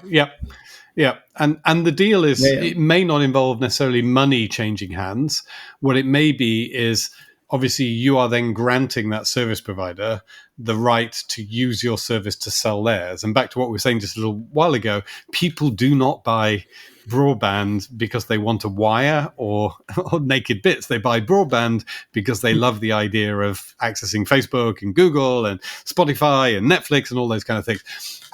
yeah. And the deal is, it may not involve necessarily money changing hands. What it may be is, obviously, you are then granting that service provider the right to use your service to sell theirs. And back to what we were saying just a little while ago, people do not buy broadband because they want a wire or naked bits. They buy broadband because they love the idea of accessing Facebook and Google and Spotify and Netflix and all those kind of things.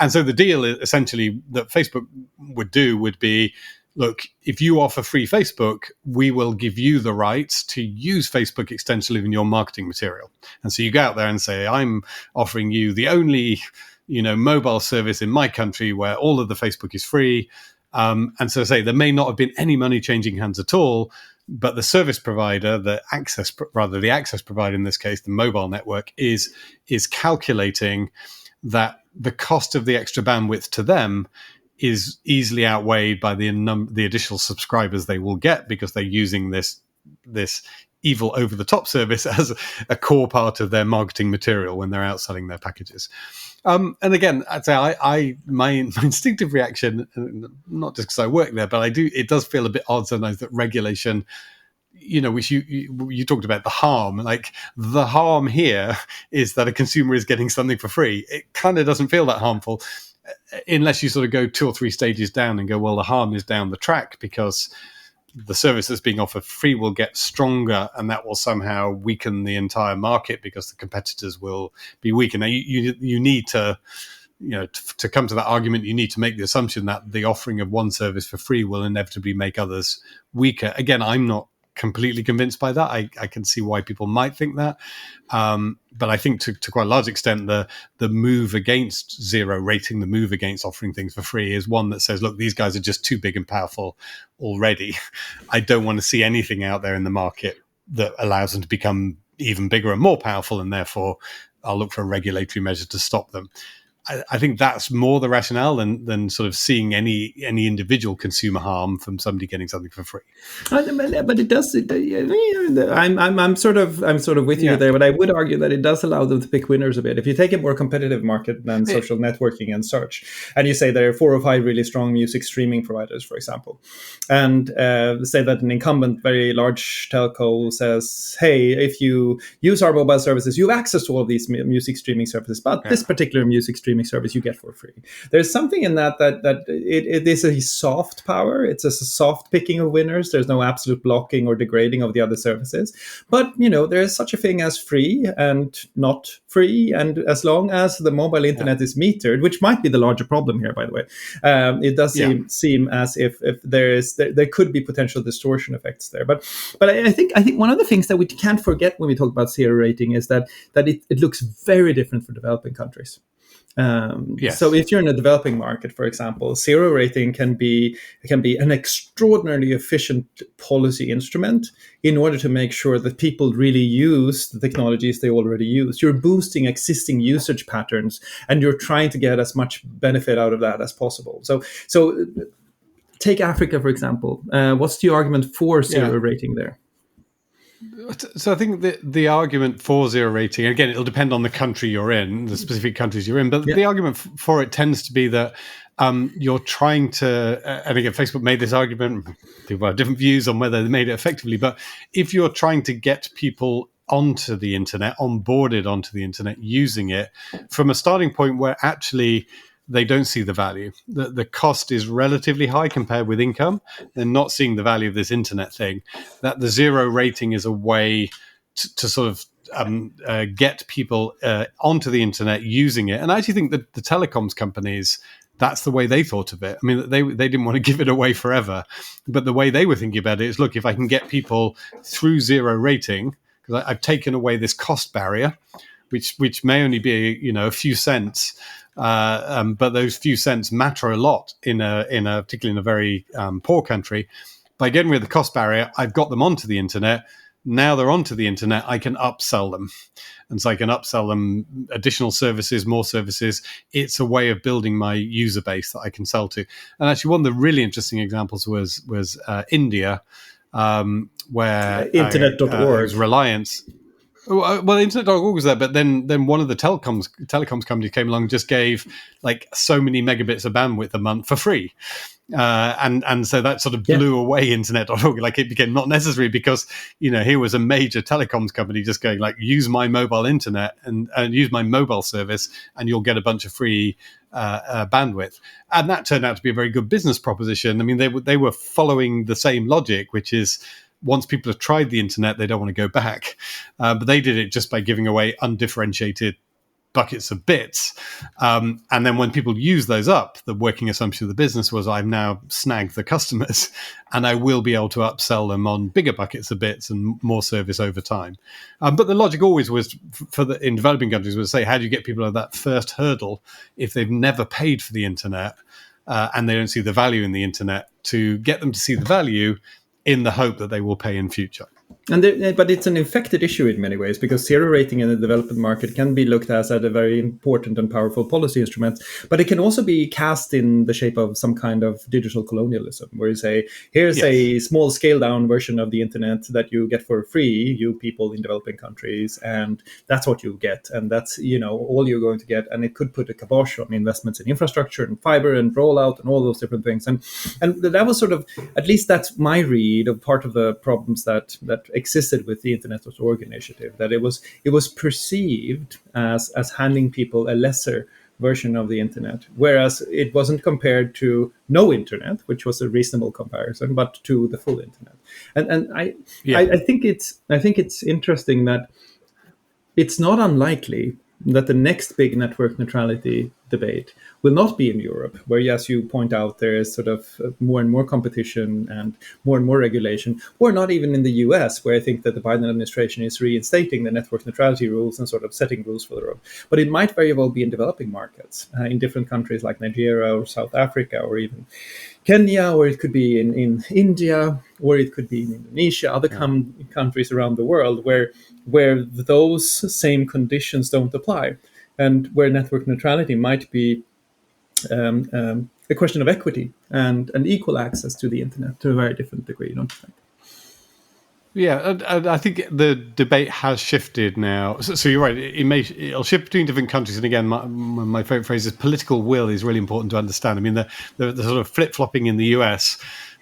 And so the deal is essentially that Facebook would do would be, look, if you offer free Facebook, we will give you the rights to use Facebook extensively in your marketing material. And so you go out there and say, I'm offering you the only, mobile service in my country where all of the Facebook is free. And so say there may not have been any money changing hands at all, but the service provider, the access provider in this case, the mobile network, is calculating that the cost of the extra bandwidth to them is easily outweighed by the additional subscribers they will get because they're using this evil over-the-top service as a core part of their marketing material when they're out selling their packages. And again, I'd say my instinctive reaction, not just because I work there, but it does feel a bit odd sometimes that regulation, which you talked about the harm, like the harm here is that a consumer is getting something for free. It kind of doesn't feel that harmful unless you sort of go 2 or 3 stages down and go, well, the harm is down the track because the service that's being offered free will get stronger and that will somehow weaken the entire market because the competitors will be weaker. Now, you need to, to come to that argument, you need to make the assumption that the offering of one service for free will inevitably make others weaker. Again, I'm not completely convinced by that. I can see why people might think that. But I think to quite a large extent, the move against zero rating, the move against offering things for free is one that says, look, these guys are just too big and powerful already. I don't want to see anything out there in the market that allows them to become even bigger and more powerful, and therefore I'll look for a regulatory measure to stop them. I think that's more the rationale than sort of seeing any individual consumer harm from somebody getting something for free. But it does. I'm sort of with you there, but I would argue that it does allow them to pick winners a bit. If you take a more competitive market than social networking and search, and you say there are 4 or 5 really strong music streaming providers, for example, and say that an incumbent, very large telco says, "Hey, if you use our mobile services, you have access to all of these music streaming services, but this particular music streaming service you get for free." There's something in that it is a soft power. It's a soft picking of winners. There's no absolute blocking or degrading of the other services. But, there is such a thing as free and not free. And as long as the mobile internet is metered, which might be the larger problem here, by the way, it does seem as if there could be potential distortion effects there. But I think one of the things that we can't forget when we talk about zero rating is that it looks very different for developing countries. So if you're in a developing market, for example, zero rating can be an extraordinarily efficient policy instrument in order to make sure that people really use the technologies they already use. You're boosting existing usage patterns, and you're trying to get as much benefit out of that as possible. So take Africa, for example. What's the argument for zero rating there? So I think the argument for zero rating, again, it'll depend on the country you're in, the specific countries you're in, but the argument for it tends to be that you're trying to, and again, Facebook made this argument, people have different views on whether they made it effectively, but if you're trying to get people onto the internet, onboarded onto the internet, using it from a starting point where actually they don't see the value. The cost is relatively high compared with income. They're not seeing the value of this internet thing. That the zero rating is a way to sort of get people onto the internet using it. And I actually think that the telecoms companies, that's the way they thought of it. I mean, they didn't want to give it away forever. But the way they were thinking about it is, look, if I can get people through zero rating, because I've taken away this cost barrier, which may only be a few cents, but those few cents matter a lot particularly in a very poor country. By getting rid of the cost barrier, I've got them onto the internet. Now they're onto the internet, I can upsell them. And so I can upsell them additional services, more services. It's a way of building my user base that I can sell to. And actually, one of the really interesting examples was India, where Internet.org was Reliance. Well, Internet.org was there, but then one of the telecoms companies came along and just gave like so many megabits of bandwidth a month for free. And so that sort of blew away Internet.org. Like it became not necessary because, here was a major telecoms company just going like, use my mobile internet and use my mobile service and you'll get a bunch of free bandwidth. And that turned out to be a very good business proposition. I mean, they were following the same logic, which is, once people have tried the internet, they don't want to go back. But they did it just by giving away undifferentiated buckets of bits. And then when people use those up, the working assumption of the business was, I've now snagged the customers and I will be able to upsell them on bigger buckets of bits and more service over time. But the logic always was in developing countries was say, how do you get people over that first hurdle if they've never paid for the internet and they don't see the value in the internet, to get them to see the value in the hope that they will pay in future. But it's an infected issue in many ways, because zero rating in the development market can be looked at as a very important and powerful policy instrument, but it can also be cast in the shape of some kind of digital colonialism, where you say, here's a small scale down version of the internet that you get for free, you people in developing countries, and that's what you get, and that's all you're going to get. And it could put a kibosh on investments in infrastructure and fiber and rollout and all those different things. And that was sort of, at least that's my read of part of the problems that existed with the Internet.org initiative, that it was perceived as handing people a lesser version of the internet, whereas it wasn't compared to no internet, which was a reasonable comparison, but to the full internet. And I think it's interesting that it's not unlikely that the next big network neutrality debate will not be in Europe, where, as you point out, there is sort of more and more competition and more regulation, or not even in the US, where I think that the Biden administration is reinstating the network neutrality rules and sort of setting rules for the road. But it might very well be in developing markets, in different countries like Nigeria or South Africa or even Kenya, or it could be in India, or it could be in Indonesia, other countries around the world where those same conditions don't apply. and where network neutrality might be a question of equity and equal access to the internet to a very different degree, don't you think? Yeah, and I think the debate has shifted now. So you're right; it'll shift between different countries. And again, my favorite phrase is political will is really important to understand. I mean, the sort of flip flopping in the US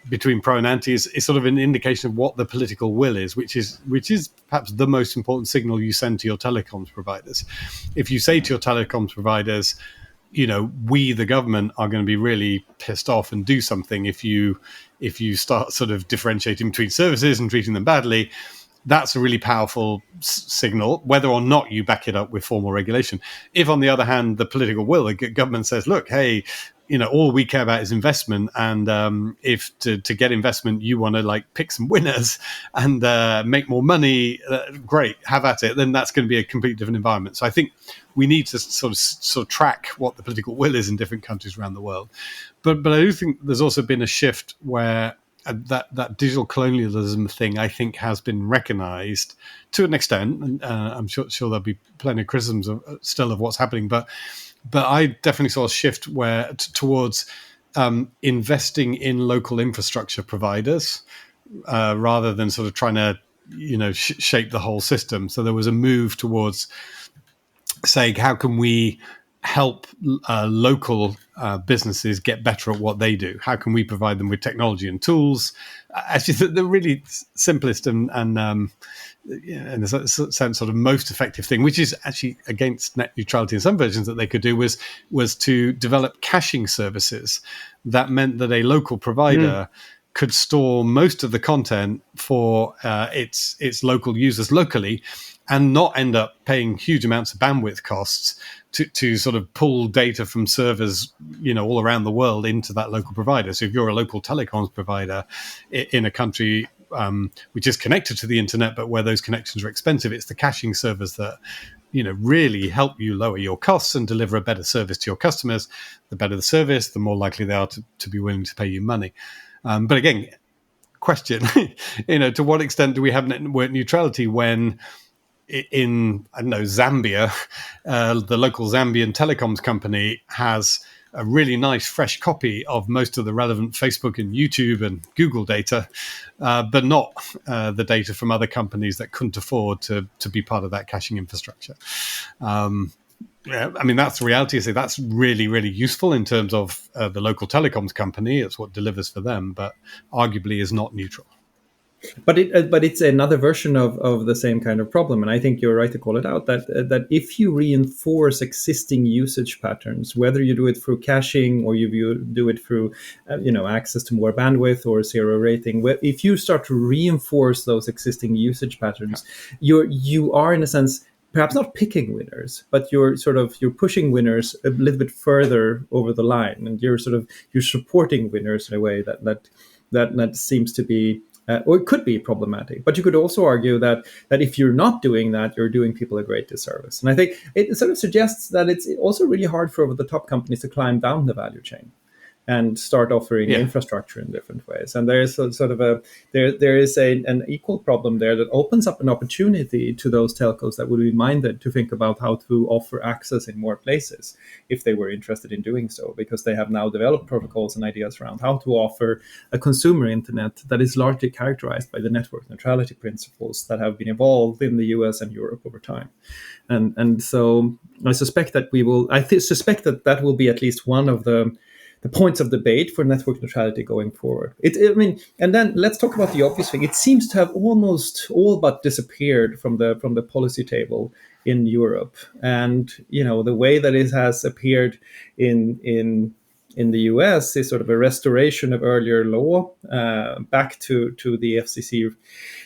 between pro and anti is sort of an indication of what the political will is, which is perhaps the most important signal you send to your telecoms providers. If you say to your telecoms providers, we, the government, are going to be really pissed off and do something if you start sort of differentiating between services and treating them badly, that's a really powerful signal, whether or not you back it up with formal regulation. If, on the other hand, the political will, the government says, look, hey, all we care about is investment, and if to get investment you want to pick some winners and make more money, great, have at it, then that's going to be a completely different environment. So I think we need to sort of track what the political will is in different countries around the world. But I do think there's also been a shift where that digital colonialism thing, I think, has been recognized to an extent, and I'm sure there'll be plenty of criticisms still of what's happening, but I definitely saw a shift towards investing in local infrastructure providers rather than sort of trying to shape the whole system. So there was a move towards saying, how can we help local businesses get better at what they do? How can we provide them with technology and tools? Actually, the really simplest and in a sense, sort of most effective thing, which is actually against net neutrality in some versions, that they could do was to develop caching services. That meant that a local provider could store most of the content for its local users locally, and not end up paying huge amounts of bandwidth costs to sort of pull data from servers, all around the world into that local provider. So if you're a local telecoms provider in a country which is connected to the internet, but where those connections are expensive, it's the caching servers that really help you lower your costs and deliver a better service to your customers. The better the service, the more likely they are to be willing to pay you money. But again, question, to what extent do we have network neutrality when in, I don't know, Zambia, the local Zambian telecoms company has a really nice fresh copy of most of the relevant Facebook and YouTube and Google data, but not the data from other companies that couldn't afford to be part of that caching infrastructure. I mean, that's the reality. So that's really, really useful in terms of the local telecoms company. It's what delivers for them, but arguably is not neutral. But it's another version of the same kind of problem, and I think you're right to call it out. That if you reinforce existing usage patterns, whether you do it through caching or you do it through access to more bandwidth or zero rating, if you start to reinforce those existing usage patterns, you are in a sense perhaps not picking winners, but you're pushing winners a little bit further over the line, and you're supporting winners in a way that seems to be. Or it could be problematic. But you could also argue that if you're not doing that, you're doing people a great disservice. And I think it sort of suggests that it's also really hard for over-the-top companies to climb down the value chain and start offering infrastructure in different ways. And there is an equal problem there that opens up an opportunity to those telcos that would be minded to think about how to offer access in more places if they were interested in doing so, because they have now developed protocols and ideas around how to offer a consumer internet that is largely characterized by the network neutrality principles that have been evolved in the US and Europe over time. And so I suspect that that will be at least one of the points of debate for network neutrality going forward. And then let's talk about the obvious thing. It seems to have almost all but disappeared from the policy table in Europe. And the way that it has appeared in the US is sort of a restoration of earlier law back to the FCC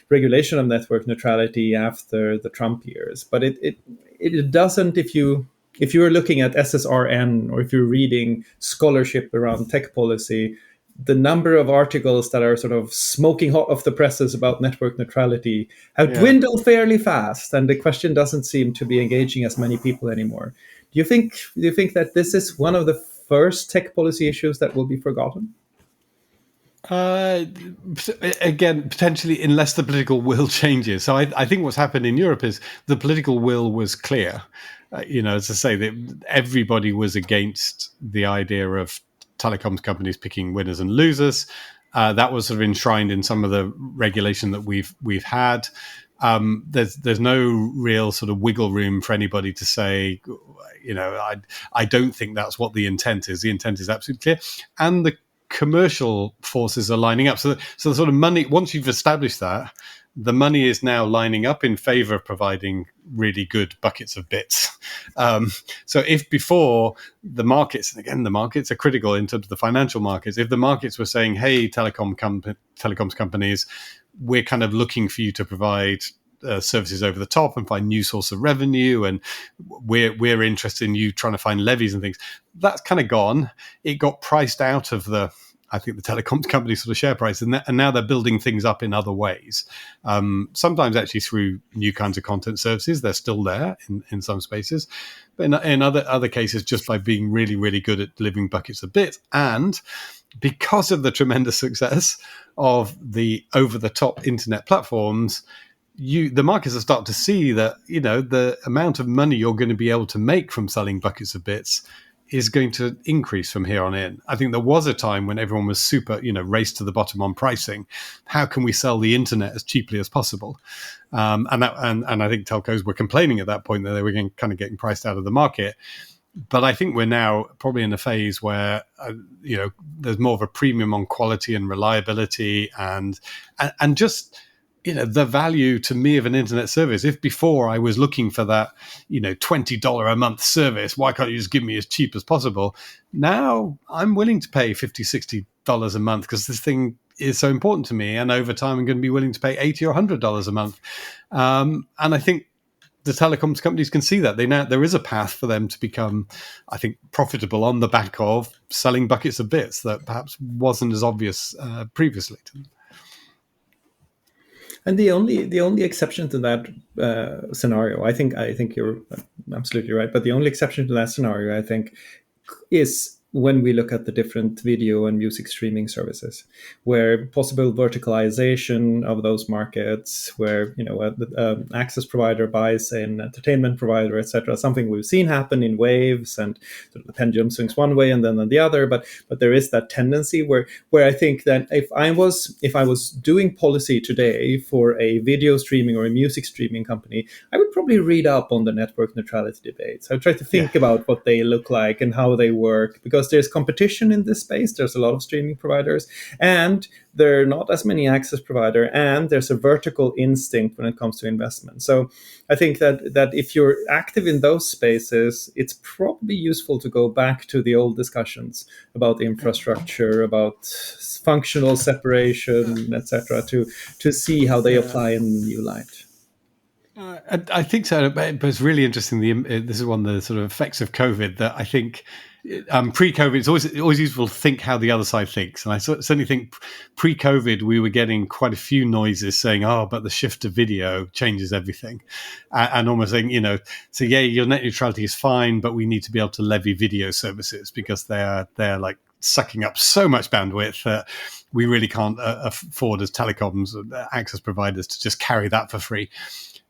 regulation of network neutrality after the Trump years. But it doesn't, if you're looking at SSRN or if you're reading scholarship around tech policy, the number of articles that are sort of smoking hot off the presses about network neutrality have dwindled fairly fast, and the question doesn't seem to be engaging as many people anymore. Do you think that this is one of the first tech policy issues that will be forgotten? Again, potentially, unless the political will changes. So I think what's happened in Europe is the political will was clear. as I say, that everybody was against the idea of telecoms companies picking winners and losers. That was sort of enshrined in some of the regulation that we've had. There's no real sort of wiggle room for anybody to say, I don't think that's what the intent is. The intent is absolutely clear, and the commercial forces are lining up. So the sort of money, once you've established that, the money is now lining up in favor of providing really good buckets of bits. So if before the markets, and again, the markets are critical in terms of the financial markets, if the markets were saying, hey, telecoms companies, we're kind of looking for you to provide services over the top and find new source of revenue, and we're interested in you trying to find levies and things, that's kind of gone. It got priced out of the telecoms company sort of share price, and now they're building things up in other ways. Sometimes actually through new kinds of content services. They're still there in some spaces, but in other cases, just by being really, really good at delivering buckets of bits. And because of the tremendous success of the over-the-top internet platforms, the markets are starting to see that, the amount of money you're going to be able to make from selling buckets of bits is going to increase from here on in. I think there was a time when everyone was super, race to the bottom on pricing. How can we sell the internet as cheaply as possible? And I think telcos were complaining at that point that they were kind of getting priced out of the market. But I think we're now probably in a phase where, there's more of a premium on quality and reliability and just, the value to me of an internet service. If before I was looking for that, $20 a month service, why can't you just give me as cheap as possible? Now I'm willing to pay $50, $60 a month because this thing is so important to me. And over time, I'm going to be willing to pay $80 or $100 a month. And I think the telecoms companies can see that there is a path for them to become, I think, profitable on the back of selling buckets of bits that perhaps wasn't as obvious previously to them. And the only exception to that scenario, I think you're absolutely right. But the only exception to that scenario, I think, is when we look at the different video and music streaming services, where possible verticalization of those markets, where an access provider buys an entertainment provider, etc. Something we've seen happen in waves, and sort of the pendulum swings one way and then the other. But there is that tendency where I think that if I was doing policy today for a video streaming or a music streaming company, I would probably read up on the network neutrality debates. I would try to think about what they look like and how they work, because there's competition in this space. There's a lot of streaming providers, and there are not as many access provider, and there's a vertical instinct when it comes to investment. So I think that if you're active in those spaces, it's probably useful to go back to the old discussions about infrastructure, about functional separation, etc., to see how they apply in the new light. I think so, but it's really interesting. This is one of the sort of effects of COVID that I think pre-COVID, it's always useful to think how the other side thinks. And I certainly think pre-COVID, we were getting quite a few noises saying, but the shift to video changes everything. And almost saying, so yeah, your net neutrality is fine, but we need to be able to levy video services because they're like sucking up so much bandwidth that we really can't afford as telecoms access providers to just carry that for free.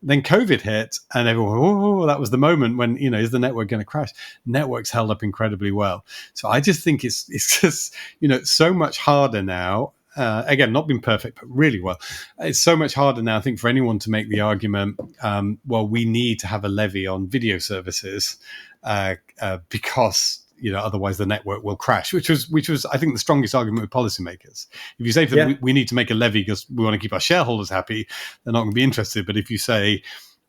Then COVID hit, and everyone, that was the moment when, is the network going to crash? Networks held up incredibly well. So I just think it's just, so much harder now. Again, not been perfect, but really well. It's so much harder now, I think, for anyone to make the argument, we need to have a levy on video services because otherwise the network will crash, which was, I think, the strongest argument with policymakers. If you say to them, we need to make a levy because we want to keep our shareholders happy, they're not going to be interested. But if you say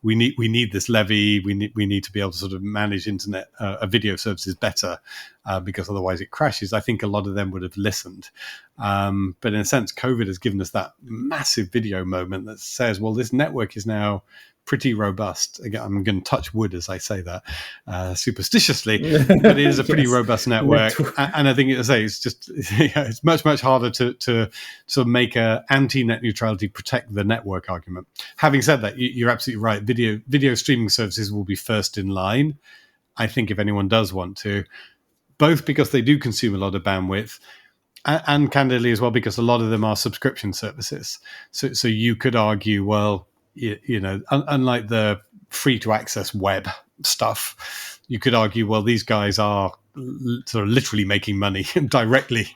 we need this levy, we need to be able to sort of manage internet video services better because otherwise it crashes, I think a lot of them would have listened. But in a sense, COVID has given us that massive video moment that says, well, this network is now pretty robust. Again, I'm going to touch wood as I say that superstitiously, but it is a pretty robust network. And I think, as I say, it's just it's much, much harder to sort of make a anti-net neutrality protect the network argument. Having said that, you're absolutely right. Video streaming services will be first in line, I think, if anyone does want to, both because they do consume a lot of bandwidth, and candidly as well because a lot of them are subscription services. So you could argue, well, unlike the free to access web, stuff, you could argue, well, these guys are sort of literally making money directly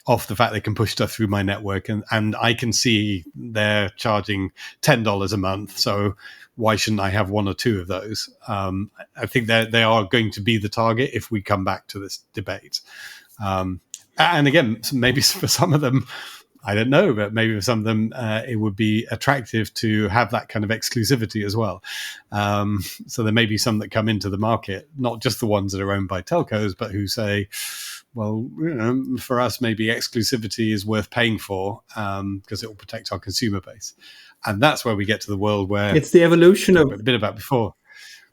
off the fact they can push stuff through my network, and I can see they're charging $10 a month. So why shouldn't I have one or two of those? I think that they are going to be the target if we come back to this debate. And again, maybe for some of them, I don't know, but maybe for some of them, it would be attractive to have that kind of exclusivity as well. So there may be some that come into the market, not just the ones that are owned by telcos, but who say, well, for us, maybe exclusivity is worth paying for because it will protect our consumer base. And that's where we get to the world where it's the evolution of a bit about before.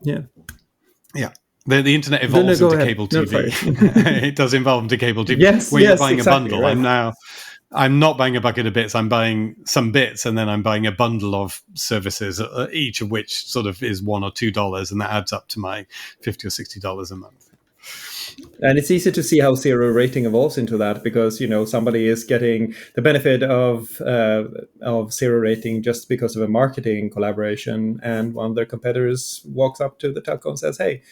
Yeah. The internet evolves into cable TV. It does evolve into cable TV. Yes, where you're buying exactly, a bundle. Right. I'm not buying a bucket of bits. I'm buying some bits, and then I'm buying a bundle of services, each of which sort of is $1 or $2, and that adds up to my $50 or $60 a month. And it's easy to see how zero rating evolves into that, because somebody is getting the benefit of zero rating just because of a marketing collaboration, and one of their competitors walks up to the telco and says, "Hey,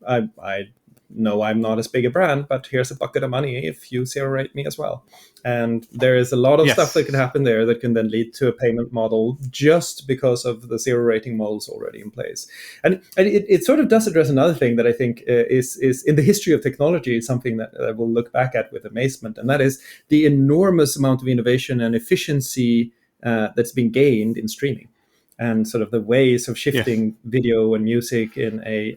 I know I'm not as big a brand, but here's a bucket of money if you zero rate me as well." And there is a lot of stuff that can happen there that can then lead to a payment model just because of the zero rating models already in place. And it sort of does address another thing that I think is in the history of technology, something that I will look back at with amazement, and that is the enormous amount of innovation and efficiency that's been gained in streaming. And sort of the ways of shifting video and music in a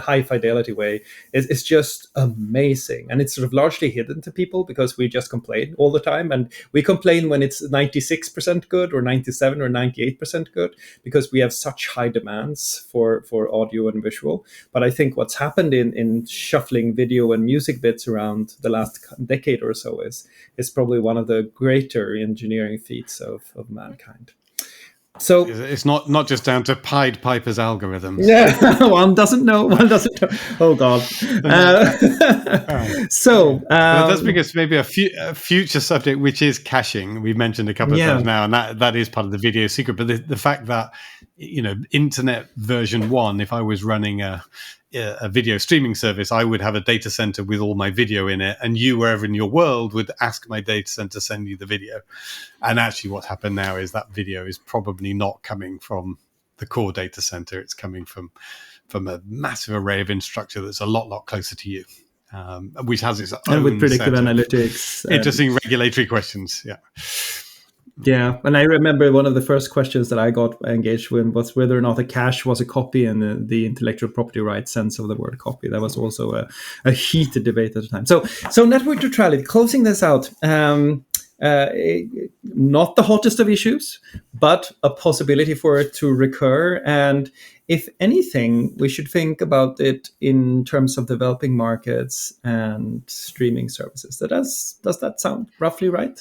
high fidelity way is just amazing. And it's sort of largely hidden to people because we just complain all the time. And we complain when it's 96% good or 97 or 98% good, because we have such high demands for audio and visual. But I think what's happened in shuffling video and music bits around the last decade or so is probably one of the greater engineering feats of mankind. So it's not just down to Pied Piper's algorithms. Yeah, one doesn't know. Oh God. So that's because maybe a future subject, which is caching. We've mentioned a couple of times now, and that is part of the video secret. But the fact that internet version 1, if I was running a video streaming service, I would have a data center with all my video in it, and you, wherever in your world, would ask my data center to send you the video. And actually what's happened now is that video is probably not coming from the core data center. It's coming from a massive array of infrastructure that's a lot closer to you, which has its own and with predictive analytics. Interesting regulatory questions. Yeah, and I remember one of the first questions that I got engaged with was whether or not a cache was a copy in the intellectual property rights sense of the word copy. That was also a heated debate at the time. So network neutrality, closing this out, not the hottest of issues, but a possibility for it to recur. And if anything, we should think about it in terms of developing markets and streaming services. Does that sound roughly right?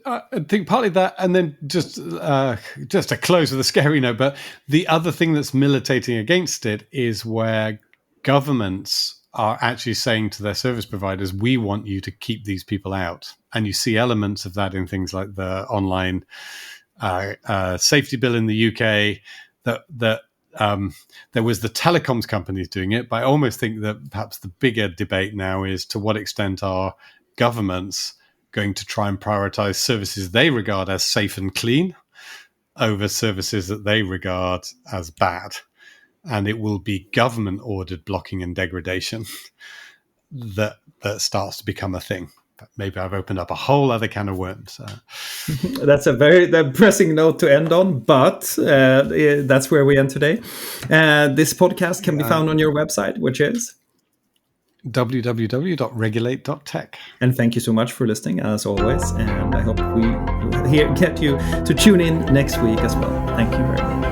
I think partly that, and then just to close with a scary note, but the other thing that's militating against it is where governments are actually saying to their service providers, we want you to keep these people out. And you see elements of that in things like the online safety bill in the UK, that there was the telecoms companies doing it, but I almost think that perhaps the bigger debate now is to what extent are governments going to try and prioritize services they regard as safe and clean over services that they regard as bad. And it will be government-ordered blocking and degradation that starts to become a thing. But maybe I've opened up a whole other can of worms. That's a very depressing note to end on, but that's where we end today. This podcast can be found on your website, which is www.regulate.tech. And thank you so much for listening, as always. And I hope we get you to tune in next week as well. Thank you very much.